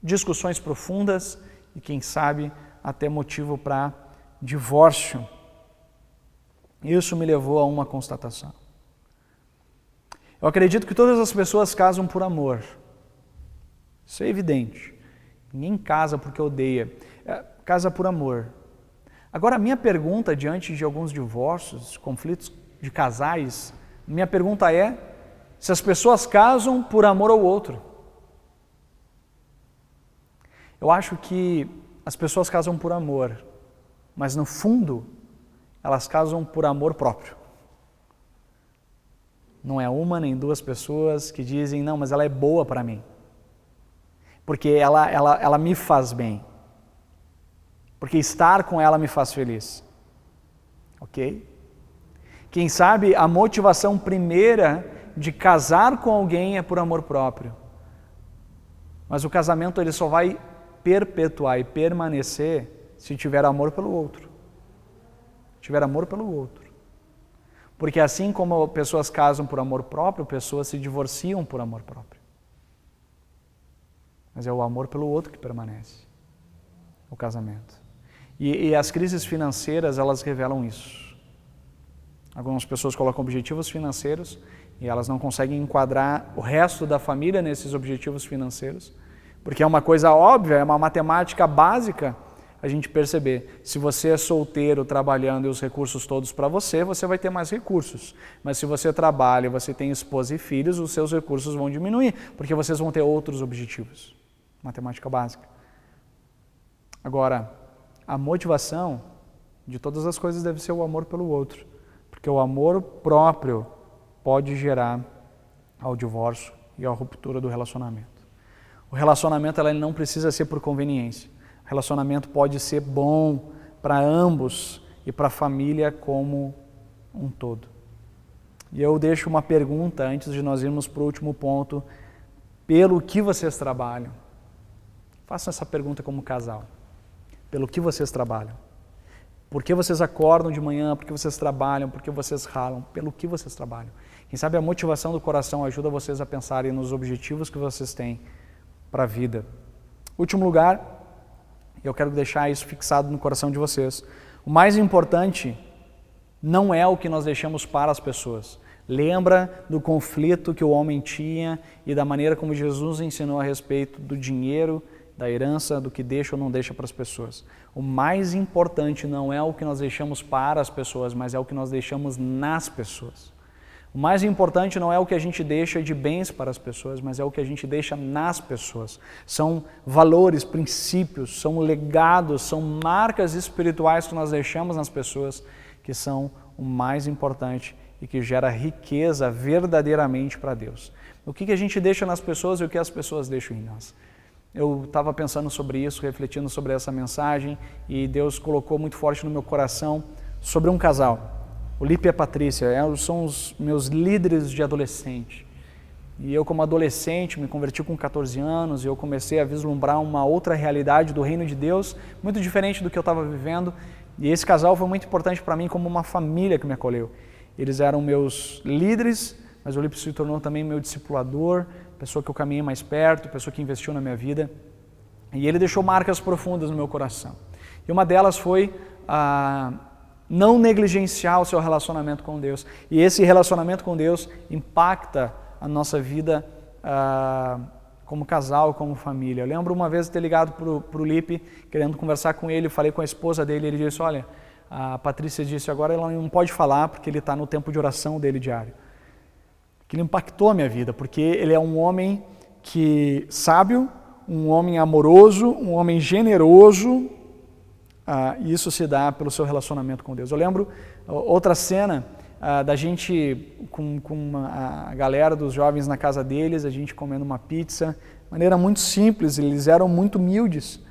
discussões profundas e quem sabe até motivo para divórcio. Isso me levou a uma constatação. Eu acredito que todas as pessoas casam por amor. Isso é evidente. Ninguém casa porque odeia. Casa por amor. Agora, a minha pergunta diante de alguns divórcios, conflitos de casais, minha pergunta é se as pessoas casam por amor ao outro. Eu acho que as pessoas casam por amor, mas no fundo, elas casam por amor próprio. Não é uma nem duas pessoas que dizem, não, mas ela é boa para mim, porque ela me faz bem, porque estar com ela me faz feliz. Ok? Quem sabe a motivação primeira de casar com alguém é por amor próprio, mas o casamento ele só vai perpetuar e permanecer se tiver amor pelo outro. Tiver amor pelo outro. Porque assim como pessoas casam por amor próprio, pessoas se divorciam por amor próprio. Mas é o amor pelo outro que permanece. O casamento. E as crises financeiras, elas revelam isso. Algumas pessoas colocam objetivos financeiros e elas não conseguem enquadrar o resto da família nesses objetivos financeiros. Porque é uma coisa óbvia, é uma matemática básica a gente perceber. Se você é solteiro trabalhando e os recursos todos para você, você vai ter mais recursos. Mas se você trabalha e você tem esposa e filhos, os seus recursos vão diminuir, porque vocês vão ter outros objetivos. Matemática básica. Agora, a motivação de todas as coisas deve ser o amor pelo outro. Porque o amor próprio pode gerar ao divórcio e à ruptura do relacionamento. O relacionamento ele não precisa ser por conveniência. O relacionamento pode ser bom para ambos e para a família como um todo. E eu deixo uma pergunta antes de nós irmos para o último ponto. Pelo que vocês trabalham? Façam essa pergunta como casal. Pelo que vocês trabalham? Por que vocês acordam de manhã? Por que vocês trabalham? Por que vocês ralam? Pelo que vocês trabalham? Quem sabe a motivação do coração ajuda vocês a pensarem nos objetivos que vocês têm para a vida. Último lugar, eu quero deixar isso fixado no coração de vocês. O mais importante não é o que nós deixamos para as pessoas. Lembra do conflito que o homem tinha e da maneira como Jesus ensinou a respeito do dinheiro, da herança, do que deixa ou não deixa para as pessoas. O mais importante não é o que nós deixamos para as pessoas, mas é o que nós deixamos nas pessoas. O mais importante não é o que a gente deixa de bens para as pessoas, mas é o que a gente deixa nas pessoas. São valores, princípios, são legados, são marcas espirituais que nós deixamos nas pessoas que são o mais importante e que gera riqueza verdadeiramente para Deus. O que a gente deixa nas pessoas e o que as pessoas deixam em nós. Eu estava pensando sobre isso, refletindo sobre essa mensagem e Deus colocou muito forte no meu coração sobre um casal. O Lipe e a Patrícia são os meus líderes de adolescente. E eu, como adolescente, me converti com 14 anos e eu comecei a vislumbrar uma outra realidade do reino de Deus, muito diferente do que eu estava vivendo. E esse casal foi muito importante para mim como uma família que me acolheu. Eles eram meus líderes, mas o Lipe se tornou também meu discipulador, pessoa que eu caminhei mais perto, pessoa que investiu na minha vida. E ele deixou marcas profundas no meu coração. E uma delas foi não negligenciar o seu relacionamento com Deus. E esse relacionamento com Deus impacta a nossa vida como casal, como família. Eu lembro uma vez de ter ligado para o Lipe, querendo conversar com ele, falei com a esposa dele, ele disse, olha, a Patrícia disse agora ela não pode falar porque ele está no tempo de oração dele diário. Que ele impactou a minha vida, porque ele é um homem sábio, um homem amoroso, um homem generoso, e isso se dá pelo seu relacionamento com Deus. Eu lembro outra cena da gente com a galera dos jovens na casa deles, a gente comendo uma pizza, de maneira muito simples, eles eram muito humildes.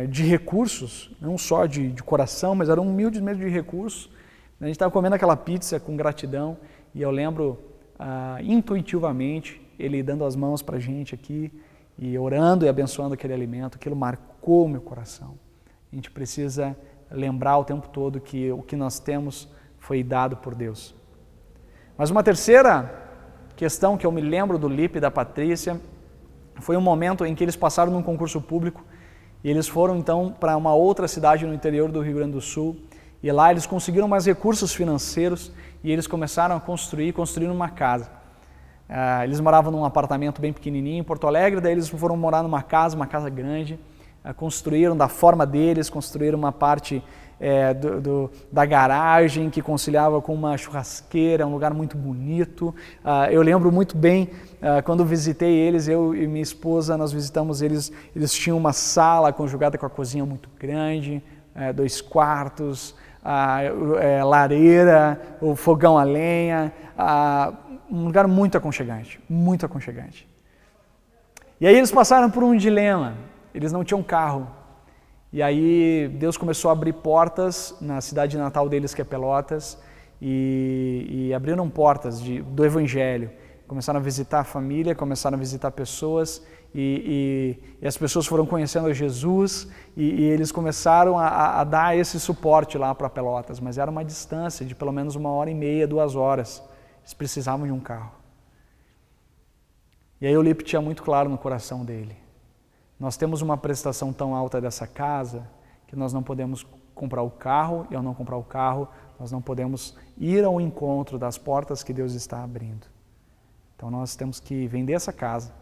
de recursos, não só de coração, mas eram humildes mesmo de recursos. A gente estava comendo aquela pizza com gratidão e eu lembro intuitivamente ele dando as mãos para a gente aqui e orando e abençoando aquele alimento. Aquilo marcou o meu coração. A gente precisa lembrar o tempo todo que o que nós temos foi dado por Deus. Mas uma terceira questão que eu me lembro do Lipe e da Patrícia foi um momento em que eles passaram num concurso público e eles foram então para uma outra cidade no interior do Rio Grande do Sul e lá eles conseguiram mais recursos financeiros e eles começaram a construir uma casa. Eles moravam num apartamento bem pequenininho em Porto Alegre, daí eles foram morar numa casa grande, construíram da forma deles, construíram uma parte da garagem que conciliava com uma churrasqueira, um lugar muito bonito. Eu lembro muito bem, quando visitei eles, eu e minha esposa, nós visitamos eles, eles tinham uma sala conjugada com a cozinha muito grande, 2 quartos, lareira, o fogão a lenha, um lugar muito aconchegante, muito aconchegante. E aí eles passaram por um dilema, eles não tinham carro. E aí Deus começou a abrir portas na cidade natal deles, que é Pelotas, e abriram portas do Evangelho. Começaram a visitar a família, começaram a visitar pessoas, e as pessoas foram conhecendo Jesus, e eles começaram a dar esse suporte lá para Pelotas, mas era uma distância de pelo menos 1h30, 2 horas. Eles precisavam de um carro. E aí o Lipe tinha muito claro no coração dele: nós temos uma prestação tão alta dessa casa que nós não podemos comprar o carro, e ao não comprar o carro, nós não podemos ir ao encontro das portas que Deus está abrindo. Então nós temos que vender essa casa,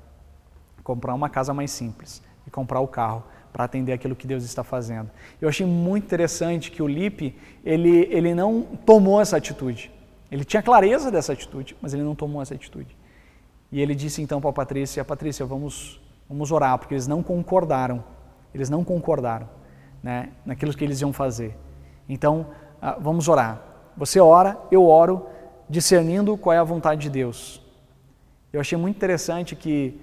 comprar uma casa mais simples e comprar o carro para atender aquilo que Deus está fazendo. Eu achei muito interessante que o Lipe, ele não tomou essa atitude. Ele tinha clareza dessa atitude, mas ele não tomou essa atitude. E ele disse então para a Patrícia: Patrícia, vamos orar, porque eles não concordaram, né, naquilo que eles iam fazer. Então, vamos orar. Você ora, eu oro, discernindo qual é a vontade de Deus. Eu achei muito interessante que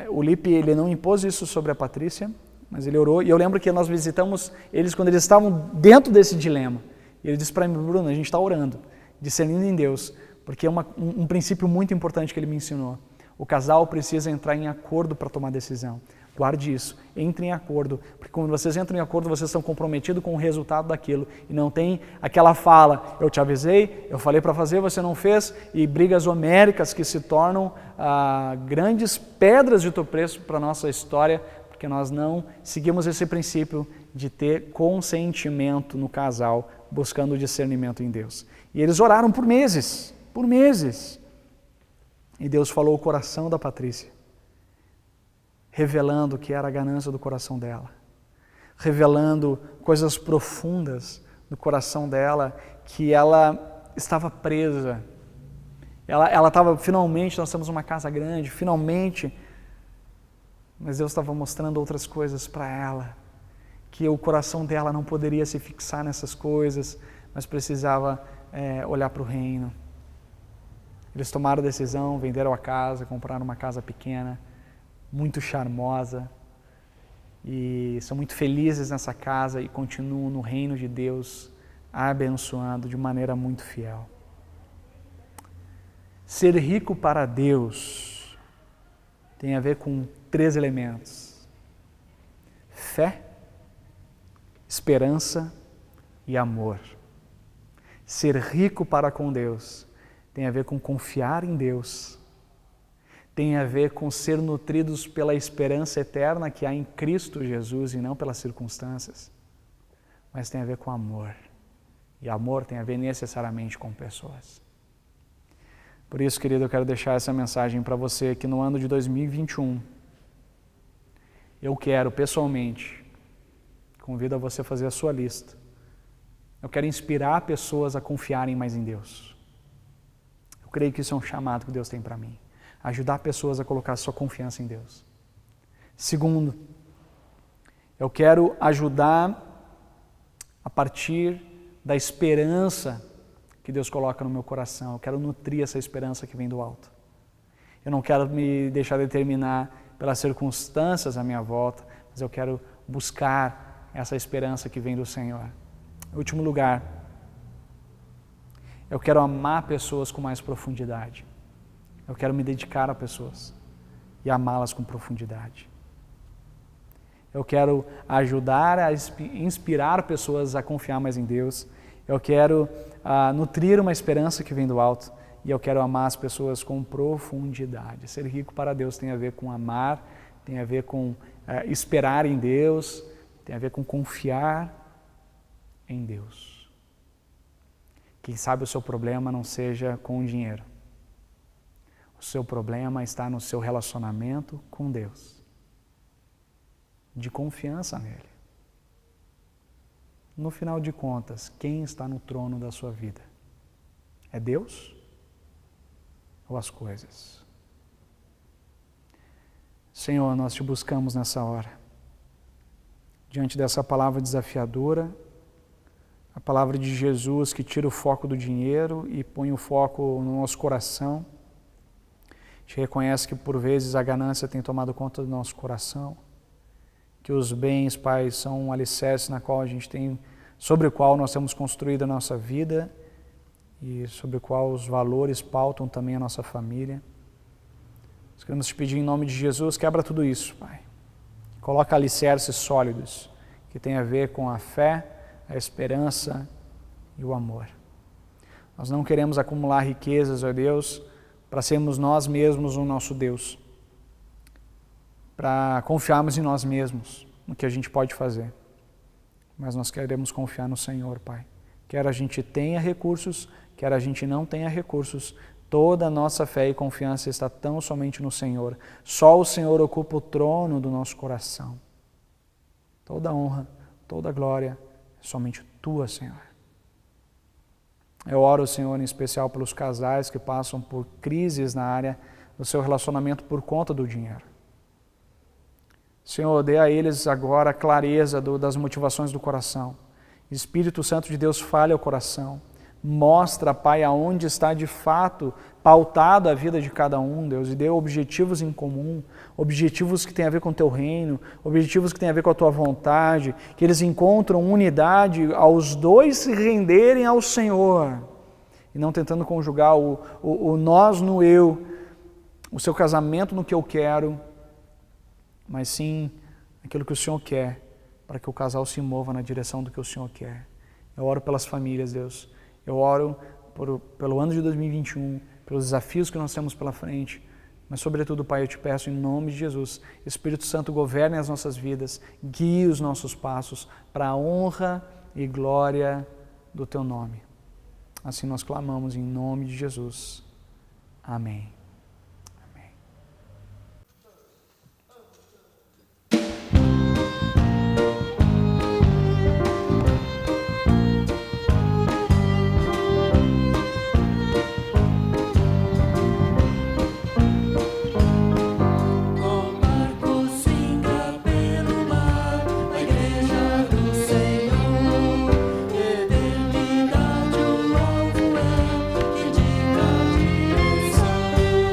o Lipe, ele não impôs isso sobre a Patrícia, mas ele orou, e eu lembro que nós visitamos eles quando eles estavam dentro desse dilema. E ele disse para mim: Bruno, a gente está orando, discernindo em Deus, porque é um princípio muito importante que ele me ensinou. O casal precisa entrar em acordo para tomar decisão. Guarde isso, entre em acordo, porque quando vocês entram em acordo, vocês estão comprometidos com o resultado daquilo, e não tem aquela fala: eu te avisei, eu falei para fazer, você não fez, e brigas homéricas que se tornam grandes pedras de tropeço para a nossa história, porque nós não seguimos esse princípio de ter consentimento no casal, buscando o discernimento em Deus. E eles oraram por meses, e Deus falou o coração da Patrícia, revelando o que era a ganância do coração dela, revelando coisas profundas do coração dela, que ela estava presa. Ela estava, finalmente, nós temos uma casa grande, finalmente, mas Deus estava mostrando outras coisas para ela, que o coração dela não poderia se fixar nessas coisas, mas precisava olhar para o reino. Eles tomaram a decisão, venderam a casa, compraram uma casa pequena, muito charmosa, e são muito felizes nessa casa e continuam no reino de Deus, abençoando de maneira muito fiel. Ser rico para Deus tem a ver com 3 elementos: fé, esperança e amor. Ser rico para com Deus tem a ver com confiar em Deus, tem a ver com ser nutridos pela esperança eterna que há em Cristo Jesus e não pelas circunstâncias, mas tem a ver com amor, e amor tem a ver necessariamente com pessoas. Por isso, querido, eu quero deixar essa mensagem para você, que no ano de 2021, eu quero pessoalmente, convido a você a fazer a sua lista, eu quero inspirar pessoas a confiarem mais em Deus. Eu creio que isso é um chamado que Deus tem para mim. Ajudar pessoas a colocar sua confiança em Deus. Segundo, eu quero ajudar a partir da esperança que Deus coloca no meu coração. Eu quero nutrir essa esperança que vem do alto. Eu não quero me deixar determinar pelas circunstâncias à minha volta, mas eu quero buscar essa esperança que vem do Senhor. Em último lugar, eu quero amar pessoas com mais profundidade. Eu quero me dedicar a pessoas e amá-las com profundidade. Eu quero ajudar a inspirar pessoas a confiar mais em Deus. Eu quero nutrir uma esperança que vem do alto. E eu quero amar as pessoas com profundidade. Ser rico para Deus tem a ver com amar, tem a ver com esperar em Deus, tem a ver com confiar em Deus. Quem sabe o seu problema não seja com o dinheiro. O seu problema está no seu relacionamento com Deus. De confiança nele. No final de contas, quem está no trono da sua vida? É Deus ou as coisas? Senhor, nós te buscamos nessa hora. Diante dessa palavra desafiadora, a palavra de Jesus que tira o foco do dinheiro e põe o foco no nosso coração. Te reconhece que por vezes a ganância tem tomado conta do nosso coração. Que os bens, Pai, são um alicerce sobre o qual nós temos construído a nossa vida e sobre o qual os valores pautam também a nossa família. Nós queremos te pedir em nome de Jesus, quebra tudo isso, Pai. Coloca alicerces sólidos que tem a ver com a fé, a esperança e o amor. Nós não queremos acumular riquezas, ó Deus, para sermos nós mesmos o nosso Deus. Para confiarmos em nós mesmos, no que a gente pode fazer. Mas nós queremos confiar no Senhor, Pai. Quer a gente tenha recursos, quer a gente não tenha recursos, toda a nossa fé e confiança está tão somente no Senhor. Só o Senhor ocupa o trono do nosso coração. Toda honra, toda glória é somente tua, Senhor. Eu oro, Senhor, em especial pelos casais que passam por crises na área do seu relacionamento por conta do dinheiro. Senhor, dê a eles agora a clareza das motivações do coração. Espírito Santo de Deus, fale ao coração. Mostra, Pai, aonde está de fato pautado a vida de cada um, Deus, e dê objetivos em comum, objetivos que têm a ver com o Teu reino, objetivos que têm a ver com a Tua vontade, que eles encontram unidade aos dois se renderem ao Senhor, e não tentando conjugar o nós no eu, o seu casamento no que eu quero, mas sim aquilo que o Senhor quer, para que o casal se mova na direção do que o Senhor quer. Eu oro pelas famílias, Deus. Eu oro pelo ano de 2021, pelos desafios que nós temos pela frente, mas sobretudo, Pai, eu te peço em nome de Jesus, Espírito Santo, governe as nossas vidas, guie os nossos passos para a honra e glória do Teu nome. Assim nós clamamos em nome de Jesus. Amém. Eternidade o alvo é, indica a direção.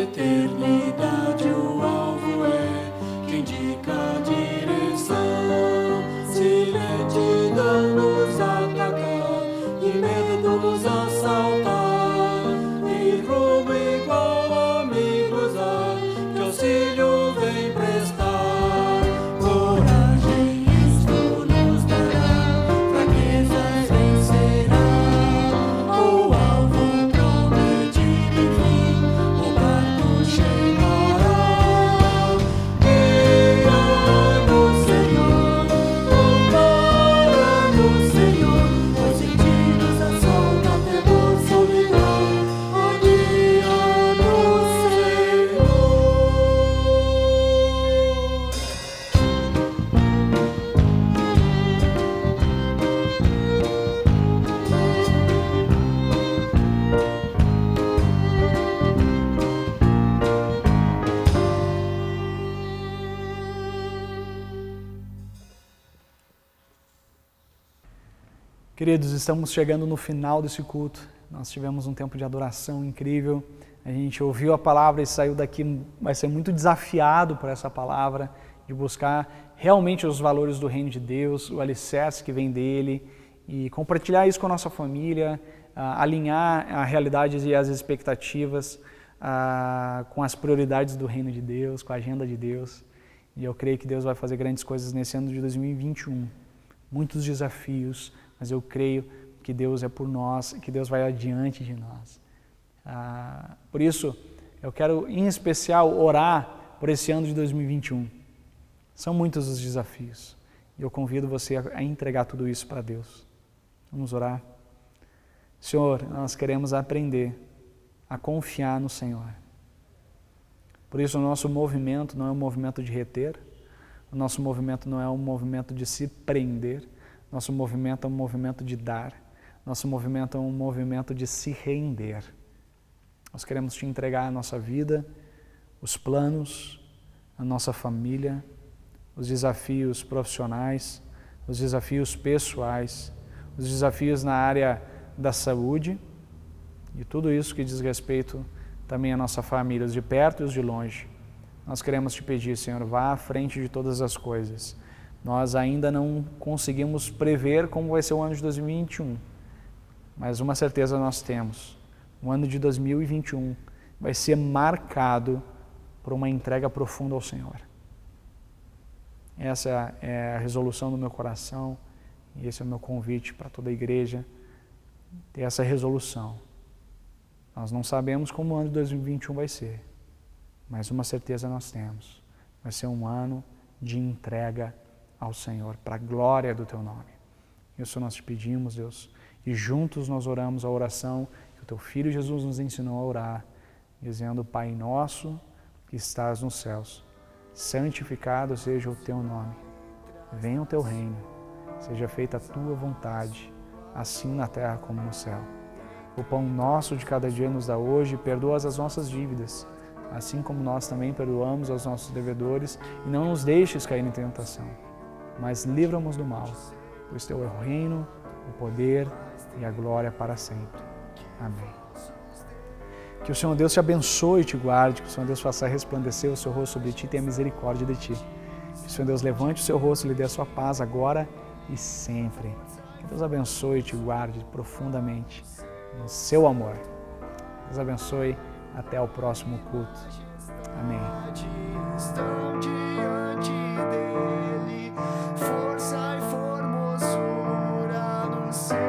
eternidade o alvo é que indica a direção. Se lentidão nos atacar e medo nos assaltar, e rumo igual amigos há que auxílio vem prestar. Coragem isto nos dará, fraquezas vencerá. O alvo prometido enfim, o barco chegará. Guia no Senhor, ampara no Senhor, os sentidos a solta temor, solidão, ó guia no Senhor. Queridos, estamos chegando no final desse culto. Nós tivemos um tempo de adoração incrível. A gente ouviu a palavra e saiu daqui, vai ser muito desafiado por essa palavra, de buscar realmente os valores do reino de Deus, o alicerce que vem dele, e compartilhar isso com a nossa família, alinhar a realidade e as expectativas com as prioridades do reino de Deus, com a agenda de Deus. E eu creio que Deus vai fazer grandes coisas nesse ano de 2021. Muitos desafios, mas eu creio que Deus é por nós, que Deus vai adiante de nós. Por isso, eu quero em especial orar por esse ano de 2021. São muitos os desafios e eu convido você a entregar tudo isso para Deus. Vamos orar? Senhor, nós queremos aprender a confiar no Senhor. Por isso o nosso movimento não é um movimento de reter, o nosso movimento não é um movimento de se prender, nosso movimento é um movimento de dar, nosso movimento é um movimento de se render. Nós queremos te entregar a nossa vida, os planos, a nossa família, os desafios profissionais, os desafios pessoais, os desafios na área da saúde e tudo isso que diz respeito também à nossa família, os de perto e os de longe. Nós queremos te pedir, Senhor, vá à frente de todas as coisas. Nós ainda não conseguimos prever como vai ser o ano de 2021, mas uma certeza nós temos. O ano de 2021 vai ser marcado por uma entrega profunda ao Senhor. Essa é a resolução do meu coração e esse é o meu convite para toda a igreja, ter essa resolução. Nós não sabemos como o ano de 2021 vai ser, mas uma certeza nós temos. Vai ser um ano de entrega ao Senhor, para a glória do Teu nome. Isso nós te pedimos, Deus, e juntos nós oramos a oração que o Teu Filho Jesus nos ensinou a orar, dizendo: Pai nosso que estás nos céus, santificado seja o Teu nome, venha o Teu reino, seja feita a Tua vontade, assim na terra como no céu. O pão nosso de cada dia nos dá hoje, perdoa as nossas dívidas, assim como nós também perdoamos aos nossos devedores, e não nos deixes cair em tentação, mas livra-nos do mal, pois Teu é o reino, o poder e a glória para sempre. Amém. Que o Senhor Deus te abençoe e te guarde, que o Senhor Deus faça resplandecer o seu rosto sobre ti e tenha misericórdia de ti. Que o Senhor Deus levante o seu rosto e lhe dê a sua paz agora e sempre. Que Deus abençoe e te guarde profundamente no seu amor. Deus abençoe. Até o próximo culto. Amém. Estão diante dele, força e formosura no céu.